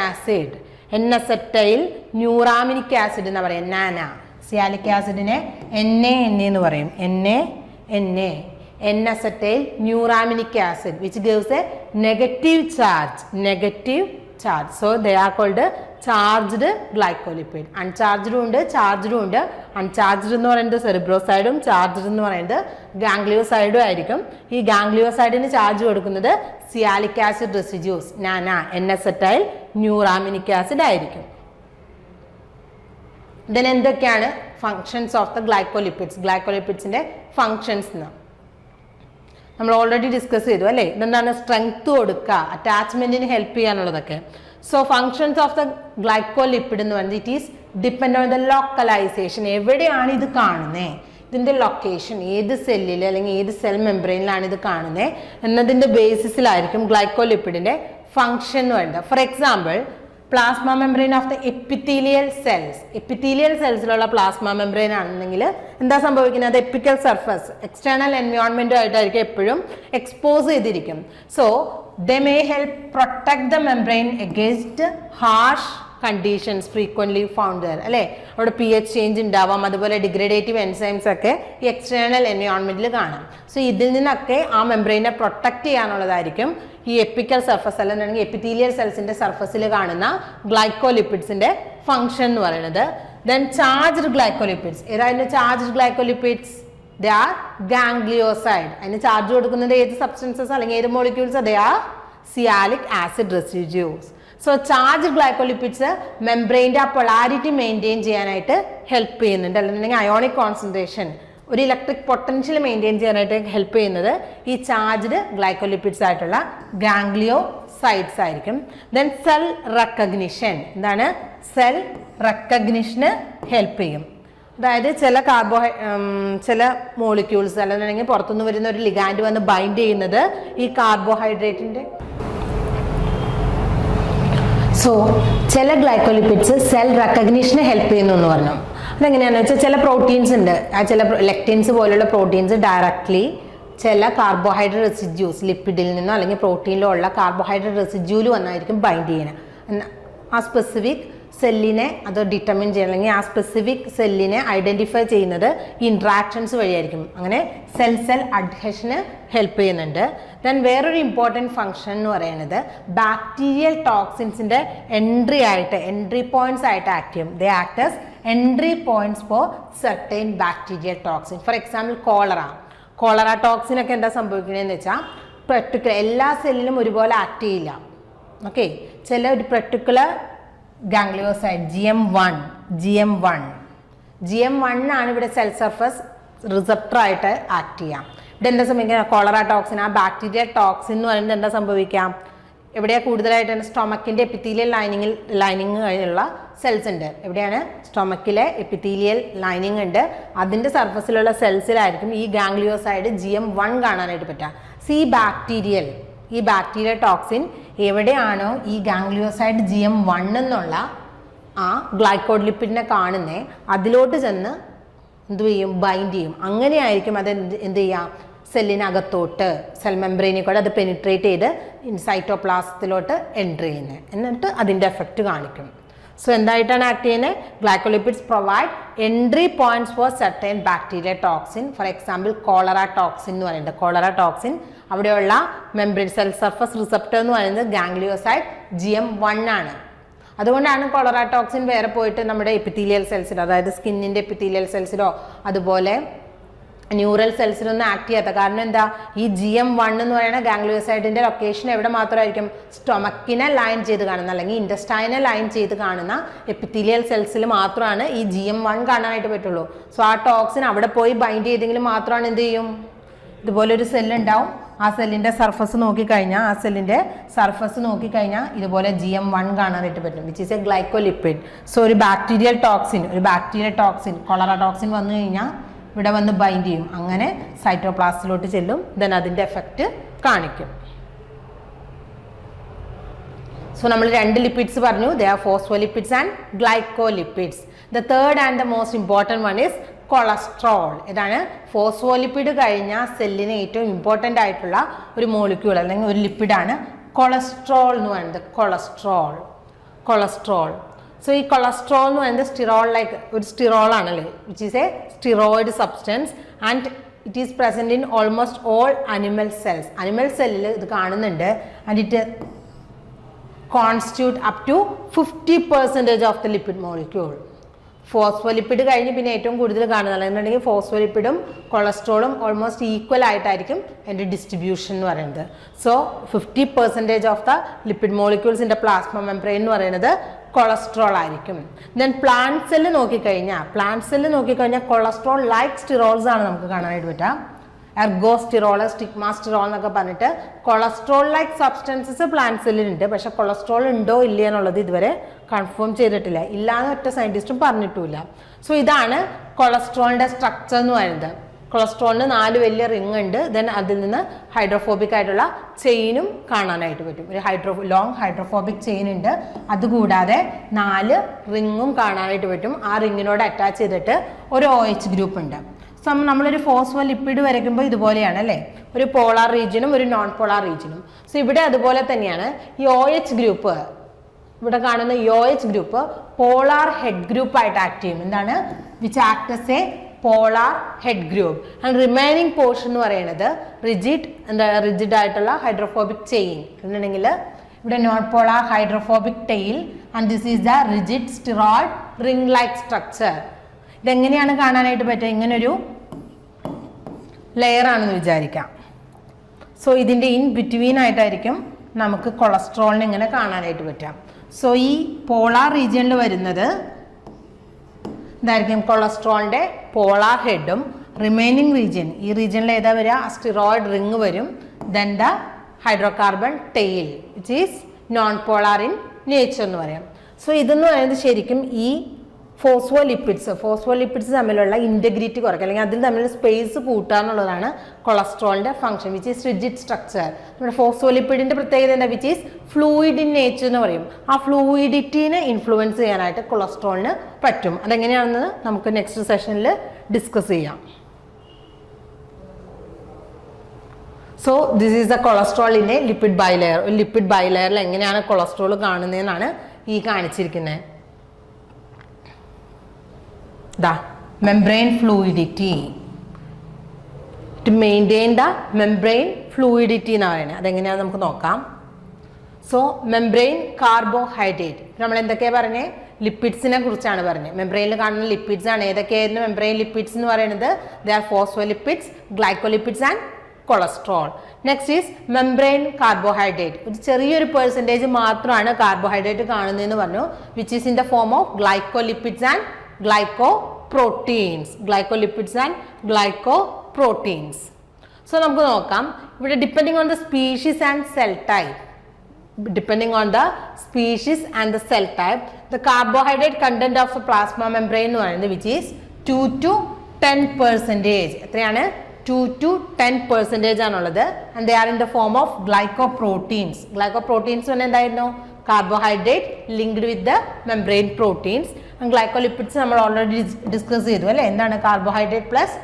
acid. N acetyl neuraminic acid എന്ന് പറയും, നാന. സിയാലിക് ആസിഡിനെ NaNA എന്ന് പറയും, N-acetyl neuraminic acid which gives a negative charge. So they are called charged glycolipid. Uncharged ഉണ്ട്, ചാർജ്ഡ് ഉണ്ട്. അൺചാർജ്ഡ് എന്ന് പറയുന്നത് സെറിബ്രോസൈഡും ചാർജ്ഡ് എന്ന് പറയുന്നത് ഗാംഗ്ലിയോസൈഡും ആയിരിക്കും. ഈ ഗാംഗ്ലിയോസൈഡിന് ചാർജ് കൊടുക്കുന്നത് sialic acid residues, NANA, N-acetyl neuraminic acid ആയിരിക്കും. ദെൻ എന്തൊക്കെയാണ് ഫങ്ഷൻസ് ഓഫ് ദ ഗ്ലൈക്കോലിപ്പിഡ്സിന്റെ ഫങ്ഷൻസ് എന്ന് നമ്മൾ ഓൾറെഡി ഡിസ്കസ് ചെയ്തു അല്ലേ? ഇതെന്താണ്? സ്ട്രെങ്ത് കൊടുക്കുക, അറ്റാച്ച്മെന്റിന് ഹെൽപ്പ് ചെയ്യാനുള്ളതൊക്കെ. So functions of the glycolipid എന്ന് പറയുന്നത് it is depend on the localization. എവിടെയാണ് ഇത് കാണുന്നത്, ഇതിന്റെ ലൊക്കേഷൻ, ഏത് സെല്ലിൽ അല്ലെങ്കിൽ ഏത് സെൽ മെംബ്രെയിനിലാണ് ഇത് കാണുന്നത് എന്നതിന്റെ ബേസിസിലായിരിക്കും ഗ്ലൈക്കോലിപ്പിഡിന്റെ ഫങ്ഷൻ എന്ന് പറയുന്നത്. For example, plasma membrane of the epithelial സെൽസിലുള്ള പ്ലാസ്മ മെംബ്രെയിൻ ആണെന്നെങ്കിൽ എന്താ സംഭവിക്കുന്നത്? അത് എപ്പിക്കൽ സർഫസ് എക്സ്റ്റേണൽ എൻവയോൺമെന്റുമായിട്ടായിരിക്കും എപ്പോഴും എക്സ്പോസ് ചെയ്തിരിക്കും. So they may help protect the membrane against harsh conditions frequently found there അല്ലേ? അവിടെ pH ചേഞ്ച് ഉണ്ടാവാം, അതുപോലെ ഡിഗ്രഡേറ്റീവ് എൻസൈംസ് ഒക്കെ ഈ എക്സ്റ്റേണൽ എൻവയോൺമെന്റിൽ കാണാം. സോ ഇതിൽ നിന്നൊക്കെ ആ മെംബ്രെയിനെ പ്രൊട്ടക്ട് ചെയ്യാനുള്ളതായിരിക്കും ഈ എപ്പിക്കൽ സർഫസ് അല്ലെങ്കിൽ എപ്പിത്തീലിയൽ സെൽസിന്റെ സർഫസിൽ കാണുന്ന ഗ്ലൈക്കോലിപ്പിഡ്സിന്റെ ഫംഗ്ഷൻ എന്ന് പറയുന്നത്. ദെൻ ചാർജ്ഡ് ഗ്ലൈക്കോലിപ്പിഡ്സ്, ഏതായാലും ചാർജ്ഡ് ഗ്ലൈക്കോലിപ്പിഡ്സ് ദേ ആർ ഗാംഗ്ലിയോസൈഡ്. അതിന് ചാർജ് കൊടുക്കുന്നത് ഏത് സബ്സ്റ്റൻസസ് അല്ലെങ്കിൽ ഏത് molecules? They are sialic acid residues. So charge glycolipids മെംബ്രെയിൻ്റെ ആ പൊളാരിറ്റി മെയിൻറ്റെയിൻ ചെയ്യാനായിട്ട് ഹെൽപ്പ് ചെയ്യുന്നുണ്ട്, അല്ലെങ്കിൽ അയോണിക് കോൺസെൻട്രേഷൻ, ഒരു ഇലക്ട്രിക് പൊട്ടൻഷ്യൽ മെയിൻറ്റെയിൻ ചെയ്യാനായിട്ട് ഹെൽപ്പ് ചെയ്യുന്നത് ഈ ചാർജ്ഡ് ഗ്ലൈക്കോലിപ്പിഡ്സ് ആയിട്ടുള്ള ഗാംഗ്ലിയോസൈഡ്സ് ആയിരിക്കും. ദെൻ സെൽ റെക്കഗ്നിഷൻ, എന്താണ്? സെൽ റെക്കഗ്നിഷന് ഹെൽപ്പ് ചെയ്യും. അതായത് ചില മോളിക്യൂൾസ് അല്ലെങ്കിൽ പുറത്തുനിന്ന് വരുന്ന ഒരു ലിഗാൻഡ് വന്ന് ബൈൻഡ് ചെയ്യുന്നത് ഈ കാർബോഹൈഡ്രേറ്റിന്റെ. സോ ചില ഗ്ലൈക്കോലിപ്പിഡ്സ് സെൽ റെക്കഗ്നിഷന് ഹെൽപ്പ് ചെയ്യുന്നു എന്ന് പറഞ്ഞു. അതെങ്ങനെയാണെന്ന് വെച്ചാൽ ചില പ്രോട്ടീൻസ് ഉണ്ട്, ആ ചില ലെക്റ്റിൻസ് പോലുള്ള പ്രോട്ടീൻസ് ഡയറക്ട്ലി ചില കാർബോഹൈഡ്രേറ്റ് റെസിഡ്യൂസ് ലിപ്പിഡിൽ നിന്നോ അല്ലെങ്കിൽ പ്രോട്ടീനിലോ ഉള്ള കാർബോഹൈഡ്രേറ്റ് റെസിഡ്യൂല് വന്നായിരിക്കും ബൈൻഡ് ചെയ്യണം. ആ സ്പെസിഫിക് സെല്ലിനെ അത് ഡിറ്റർമിൻ ചെയ്യണം, അല്ലെങ്കിൽ ആ സ്പെസിഫിക് സെല്ലിനെ ഐഡന്റിഫൈ ചെയ്യുന്നത് ഈ ഇൻട്രാക്ഷൻസ് വഴിയായിരിക്കും. അങ്ങനെ സെൽ അഡ്ഹഷന് ഹെൽപ്പ് ചെയ്യുന്നുണ്ട്. ദെൻ വേറൊരു ഇമ്പോർട്ടൻറ്റ് ഫംഗ്ഷൻ എന്ന് പറയുന്നത് ബാക്ടീരിയൽ ടോക്സിൻസിൻ്റെ എൻട്രി പോയിന്റ്സ് ആയിട്ട് ആക്ട് ചെയ്യും. They act as entry points for certain bacterial toxin. For example cholera ടോക്സിനൊക്കെ എന്താ സംഭവിക്കുന്നതെന്ന് വെച്ചാൽ പെർട്ടിക്കുലർ എല്ലാ സെല്ലിലും ഒരുപോലെ ആക്ട് ചെയ്യില്ല. ഓക്കെ, ചില ഒരു പെർട്ടിക്കുലർ ഗാംഗ്ലിയോസൈഡ് GM1 ആണ് ഇവിടെ സെൽ സർഫസ് റിസപ്റ്റർ ആയിട്ട് ആക്ട് ചെയ്യാം. ഇവിടെ എന്താ സംഭവിക്കുക? കോളറ ടോക്സിൻ, ആ ബാക്ടീരിയൽ ടോക്സിൻ എന്ന് പറയുന്നത് എന്താ സംഭവിക്കാം? എവിടെയാണ് കൂടുതലായിട്ട്? സ്റ്റൊമക്കിൻ്റെ എപ്പിത്തീലിയൽ ലൈനിങ് കഴിഞ്ഞുള്ള സെൽസ് ഉണ്ട്. എവിടെയാണ്? സ്റ്റൊമക്കിലെ എപ്പിത്തീലിയൽ ലൈനിങ് ഉണ്ട്, അതിൻ്റെ സർഫസിലുള്ള സെൽസിലായിരിക്കും ഈ ഗാംഗ്ലിയോസൈഡ് GM1 കാണാനായിട്ട് പറ്റുക. ഈ ബാക്ടീരിയൽ ടോക്സിൻ എവിടെയാണോ ഈ ഗാംഗ്ലിയോസൈഡ് GM1 എന്നുള്ള ആ ഗ്ലൈക്കോലിപ്പിഡിനെ കാണുന്നത് അതിലോട്ട് ചെന്ന് എന്ത് ചെയ്യും? ബൈൻഡ് ചെയ്യും. അങ്ങനെയായിരിക്കും അത് എന്ത് ചെയ്യാം? സെല്ലിനകത്തോട്ട് സെൽ മെംബ്രെയിനിൽ കൂടെ അത് പെനിട്രേറ്റ് ചെയ്ത് സൈറ്റോപ്ലാസത്തിലോട്ട് എൻട്രി ചെയ്യുന്നത്, എന്നിട്ട് അതിൻ്റെ എഫക്റ്റ് കാണിക്കും. സോ എന്തായിട്ടാണ് ആക്ട് ചെയ്യുന്നത്? Glycolipids provide entry points for certain bacteria toxin. For example cholera toxin എന്ന് പറയുന്നത്, കോളറ ടോക്സിൻ അവിടെയുള്ള മെംബ്രെയിൻ സെൽ സർഫസ് റിസപ്റ്റർ എന്ന് പറയുന്നത് ഗാംഗ്ലിയോസൈഡ് GM1 ആണ്. അതുകൊണ്ടാണ് കോളറ ടോക്സിൻ വേറെ പോയിട്ട് നമ്മുടെ എപ്പിത്തീലിയൽ സെൽസിലോ, അതായത് സ്കിന്നിൻ്റെ എപ്പിത്തീലിയൽ സെൽസിലോ അതുപോലെ ന്യൂറൽ സെൽസിലൊന്നും ആക്ട് ചെയ്യാത്ത കാരണം എന്താ, ഈ GM1 എന്ന് പറയുന്ന ഗാംഗ്ലിയോസൈഡിന്റെ ലൊക്കേഷൻ എവിടെ മാത്രമായിരിക്കും, സ്റ്റൊമക്കിനെ ലൈൻ ചെയ്ത് കാണുന്ന അല്ലെങ്കിൽ ഇൻറ്റസ്റ്റൈനെ ലൈൻ ചെയ്ത് കാണുന്ന എപ്പിത്തീലിയൽ സെൽസിൽ മാത്രമാണ് ഈ GM1 കാണാനായിട്ട് പറ്റുള്ളൂ. സോ ആ ടോക്സിൻ അവിടെ പോയി ബൈൻഡ് ചെയ്തെങ്കിൽ മാത്രമാണ് എന്ത് ചെയ്യും, ഇതുപോലൊരു സെല്ലുണ്ടാവും. ആ സെല്ലിന്റെ സർഫസ് നോക്കിക്കഴിഞ്ഞാൽ ഇതുപോലെ GM1 കാണാനായിട്ട് പറ്റും, വിച്ച് ഈസ് എ ഗ്ലൈക്കോലിപ്പിഡ്. സോ ഒരു ബാക്ടീരിയൽ ടോക്സിൻ കൊളറ ടോക്സിൻ വന്നു കഴിഞ്ഞാൽ ഇവിടെ വന്ന് ബൈൻഡ് ചെയ്യും, അങ്ങനെ സൈറ്റോപ്ലാസ്റ്റിലോട്ട് ചെല്ലും, ദെൻ അതിൻ്റെ എഫക്റ്റ് കാണിക്കും. സോ നമ്മൾ 2 ലിപ്പിഡ്സ് പറഞ്ഞു, they are phospholipids and glycolipids. The third and the most important one is cholesterol. ഇതാണ് ഫോസ്ഫോലിപ്പിഡ് കഴിഞ്ഞ സെല്ലിന് ഏറ്റവും ഇമ്പോർട്ടൻ്റ് ആയിട്ടുള്ള ഒരു മോളിക്യൂൾ അല്ലെങ്കിൽ ഒരു ലിപ്പിഡാണ് കൊളസ്ട്രോൾ എന്ന് പറയുന്നത്. കൊളസ്ട്രോൾ. സോ ഈ കൊളസ്ട്രോൾ എന്ന് പറയുന്നത് ഒരു സ്റ്റിറോൾ ആണല്ലേ, which is a steroid substance and it is present in almost all animal cells. Animal സെല്ലിൽ ഇത് കാണുന്നുണ്ട് and it constitute up to 50% of the lipid molecule. Phospholipid കഴിഞ്ഞ് പിന്നെ ഏറ്റവും കൂടുതൽ കാണുന്നത് എന്നുണ്ടെങ്കിൽ ഫോസ്ഫോലിപ്പിഡും കൊളസ്ട്രോളും ഓൾമോസ്റ്റ് ഈക്വൽ ആയിട്ടായിരിക്കും അതിൻ്റെ ഡിസ്ട്രിബ്യൂഷൻ എന്ന് പറയുന്നത്. സോ 50% ഓഫ് ദ ലിപ്പിഡ് മോളിക്യൂൾസിൻ്റെ പ്ലാസ്മ മെംബ്രെയിൻ എന്ന് പറയുന്നത് കൊളസ്ട്രോൾ ആയിരിക്കും. ദെൻ പ്ലാന്റ് സെല്ല് നോക്കിക്കഴിഞ്ഞാൽ കൊളസ്ട്രോൾ ലൈക്ക് സ്റ്റിറോൾസ് ആണ് നമുക്ക് കാണാനായിട്ട് പറ്റുക. എർഗോസ്റ്റിറോൾ, സ്റ്റിഗ്മാസ്റ്റിറോൾ എന്നൊക്കെ പറഞ്ഞിട്ട് കൊളസ്ട്രോൾ ലൈക്ക് സബ്സ്റ്റൻസസ് പ്ലാന്റ് സെല്ലിനുണ്ട്. പക്ഷെ കൊളസ്ട്രോൾ ഉണ്ടോ ഇല്ല എന്നുള്ളത് ഇതുവരെ കൺഫേം ചെയ്തിട്ടില്ല, ഇല്ലാന്ന് ഒറ്റ സയൻറ്റിസ്റ്റും പറഞ്ഞിട്ടുമില്ല. സോ ഇതാണ് കൊളസ്ട്രോളിൻ്റെ സ്ട്രക്ചർ എന്ന് പറയുന്നത്. കൊളസ്ട്രോളിന് 4 വലിയ റിങ് ഉണ്ട്. ദെൻ അതിൽ നിന്ന് ഹൈഡ്രോഫോബിക് ആയിട്ടുള്ള ചെയിനും കാണാനായിട്ട് പറ്റും. ഒരു ലോങ് ഹൈഡ്രോഫോബിക് ചെയിൻ ഉണ്ട്. അതുകൂടാതെ 4 റിങ്ങും കാണാനായിട്ട് പറ്റും. ആ റിങ്ങിനോട് അറ്റാച്ച് ചെയ്തിട്ട് ഒരു OH ഗ്രൂപ്പ് ഉണ്ട്. സോ നമ്മളൊരു ഫോസ്ഫോലിപ്പിഡ് വരയ്ക്കുമ്പോൾ ഇതുപോലെയാണ് അല്ലേ, ഒരു പോളാർ റീജിയനും ഒരു നോൺ പോളാർ റീജിയനും. സോ ഇവിടെ അതുപോലെ തന്നെയാണ് ഈ OH ഗ്രൂപ്പ്, ഇവിടെ കാണുന്ന ഈ OH group polar head group ആയിട്ട് ആക്ട് ചെയ്യും. എന്താണ്, which act as a polar head group. And remaining portion എന്ന് പറയുന്നത് റിജിഡ് ആയിട്ടുള്ള ഹൈഡ്രോഫോബിക് ചെയിൻ എന്നുണ്ടെങ്കിൽ ഇവിടെ non polar hydrophobic tail and this is the rigid steroid ring like structure. ഇതെങ്ങനെയാണ് കാണാനായിട്ട് പറ്റുക, ഇങ്ങനൊരു ലെയർ ആണെന്ന് വിചാരിക്കാം. സോ ഇതിൻ്റെ ഇൻ ബിറ്റ്വീൻ ആയിട്ടായിരിക്കും നമുക്ക് കൊളസ്ട്രോളിനെ ഇങ്ങനെ കാണാനായിട്ട് പറ്റാം. സോ ഈ പോളാർ റീജിയനിൽ വരുന്നത് ഇതായിരിക്കും കൊളസ്ട്രോളിൻ്റെ പോളാർ ഹെഡും. റിമൈനിങ് റീജിയൻ, ഈ റീജിയനിൽ ഏതാ വരിക, സ്റ്റിറോയിഡ് റിങ് വരും. Then the hydrocarbon tail which is non polar in nature എന്ന് പറയാം. സോ ഇതെന്ന് പറയുന്നത് ശരിക്കും ഈ ഫോസ്ഫോലിപ്പിഡ്സ് തമ്മിലുള്ള ഇൻറ്റഗ്രിറ്റി കുറയ്ക്കുക അല്ലെങ്കിൽ അതിൽ തമ്മിൽ സ്പേസ് കൂട്ടുക എന്നുള്ളതാണ് കൊളസ്ട്രോളിൻ്റെ function, which is rigid structure. നമ്മുടെ ഫോസ്ഫോലിപ്പിഡിൻ്റെ പ്രത്യേകത എന്താ, which is fluid in nature എന്ന് പറയും. ആ ഫ്ലൂയിഡിറ്റീനെ ഇൻഫ്ലുവൻസ് ചെയ്യാനായിട്ട് കൊളസ്ട്രോളിന് പറ്റും. അതെങ്ങനെയാണെന്ന് നമുക്ക് നെക്സ്റ്റ് സെഷനിൽ ഡിസ്കസ് ചെയ്യാം. So this is the cholesterol in A lipid bilayer. ഒരു ലിപ്പിഡ് ബൈലെയറിൽ എങ്ങനെയാണ് കൊളസ്ട്രോൾ കാണുന്നതെന്നാണ് ഈ കാണിച്ചിരിക്കുന്നത്. Membrane fluidity, to maintain the membrane fluidity എന്ന് പറയുന്നത് അതെങ്ങനെയാണെന്ന് നമുക്ക് നോക്കാം. സോ മെംബ്രെയിൻ കാർബോഹൈഡ്രേറ്റ്, നമ്മൾ എന്തൊക്കെയാണ് പറഞ്ഞത്, ലിപ്പിഡ്സിനെ കുറിച്ചാണ് പറഞ്ഞത്. മെംബ്രെയിനിൽ കാണുന്ന ലിപ്പിഡ്സ് ആണ്. ഏതൊക്കെയായിരുന്നു മെംബ്രെയിൻ ലിപ്പിഡ്സ് എന്ന് പറയുന്നത്, they are phospholipids, glycolipids and cholesterol. Next is membrane carbohydrate. ഒരു ചെറിയൊരു പെർസെൻറ്റേജ് മാത്രമാണ് കാർബോഹൈഡ്രേറ്റ് കാണുന്നതെന്ന് പറഞ്ഞു, which is in the form of glycolipids and glycoproteins. Glycolipids and glycoproteins. So നമുക്ക് നോക്കാം, ഇവിടെ depending on the species and cell type, the carbohydrate content of the plasma membrane എന്ന് പറയുന്നത് which is 2 to 10%. എത്രയാണ്, 2 to 10% ആണുള്ളത്. And they are in the form of glycoproteins. Glycoproteins എന്തായിരുന്നു, carbohydrate linked with the membrane proteins. And glycolipids നമ്മൾ ഓൾറെഡി ഡിസ്കസ് ചെയ്തു അല്ലേ, എന്താണ് കാർബോഹൈഡ്രേറ്റ് പ്ലസ്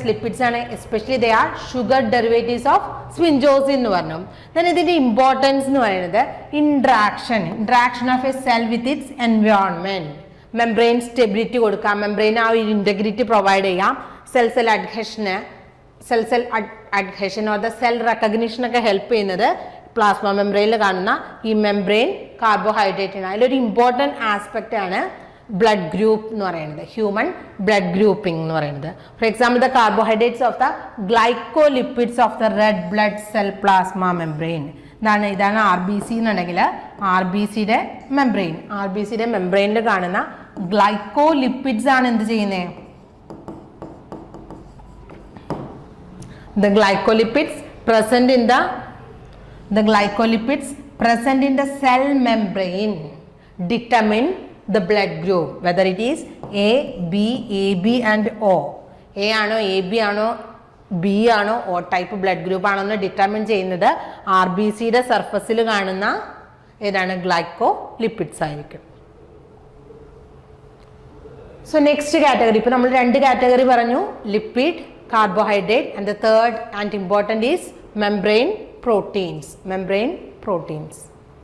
ലിപ്പിഡ്സ് ആണ്. Especially they are sugar derivatives of sphingosine എന്ന് പറഞ്ഞു. ദെൻ ഇതിൻ്റെ ഇമ്പോർട്ടൻസ് എന്ന് പറയുന്നത് interaction of a cell with its environment. Membrane stability കൊടുക്കാം, മെംബ്രെയിൻ ആ ഒരു ഇൻറ്റഗ്രിറ്റി പ്രൊവൈഡ് ചെയ്യാം, cell adhesion or the cell റെക്കഗ്നിഷനൊക്കെ ഹെൽപ്പ് ചെയ്യുന്നത് പ്ലാസ്മ മെംബ്രെയിനിൽ കാണുന്ന ഈ മെംബ്രെയിൻ കാർബോഹൈഡ്രേറ്റിന്. അതിലൊരു ഇമ്പോർട്ടൻറ്റ് ആസ്പെക്റ്റ് ആണ് ബ്ലഡ് ഗ്രൂപ്പ് എന്ന് പറയുന്നത്, ഹ്യൂമൻ ബ്ലഡ് ഗ്രൂപ്പിംഗ് എന്ന് പറയുന്നത്. For example the carbohydrates of the glycolipids of the red blood cell plasma membrane. ഇതാണ് ആർ ബി സി എന്നുണ്ടെങ്കിൽ ആർ ബി സിയുടെ മെംബ്രെയിൻ. ആർ ബി സിയുടെ മെംബ്രെയിനിൽ കാണുന്ന ഗ്ലൈക്കോലിപ്പിഡ്സ് ആണ് എന്ത് ചെയ്യുന്നത്? The glycolipids present in the cell membrane determine the blood group, whether it is A, B, AB and O. A ആണോ എ ബി ആണോ ബി ആണോ ഓ ടൈപ്പ് ബ്ലഡ് ഗ്രൂപ്പ് ആണോ എന്ന് ഡിറ്റർമിൻ ചെയ്യുന്നത് ആർ ബി സിയുടെ സർഫസിൽ കാണുന്ന ഏതാണ്? ഗ്ലൈക്കോലിപ്പിഡ്സ് ആയിരിക്കും. സോ നെക്സ്റ്റ് കാറ്റഗറി, ഇപ്പോൾ നമ്മൾ 2 കാറ്റഗറി പറഞ്ഞു, lipid, carbohydrate, and the third and important is membrane proteins.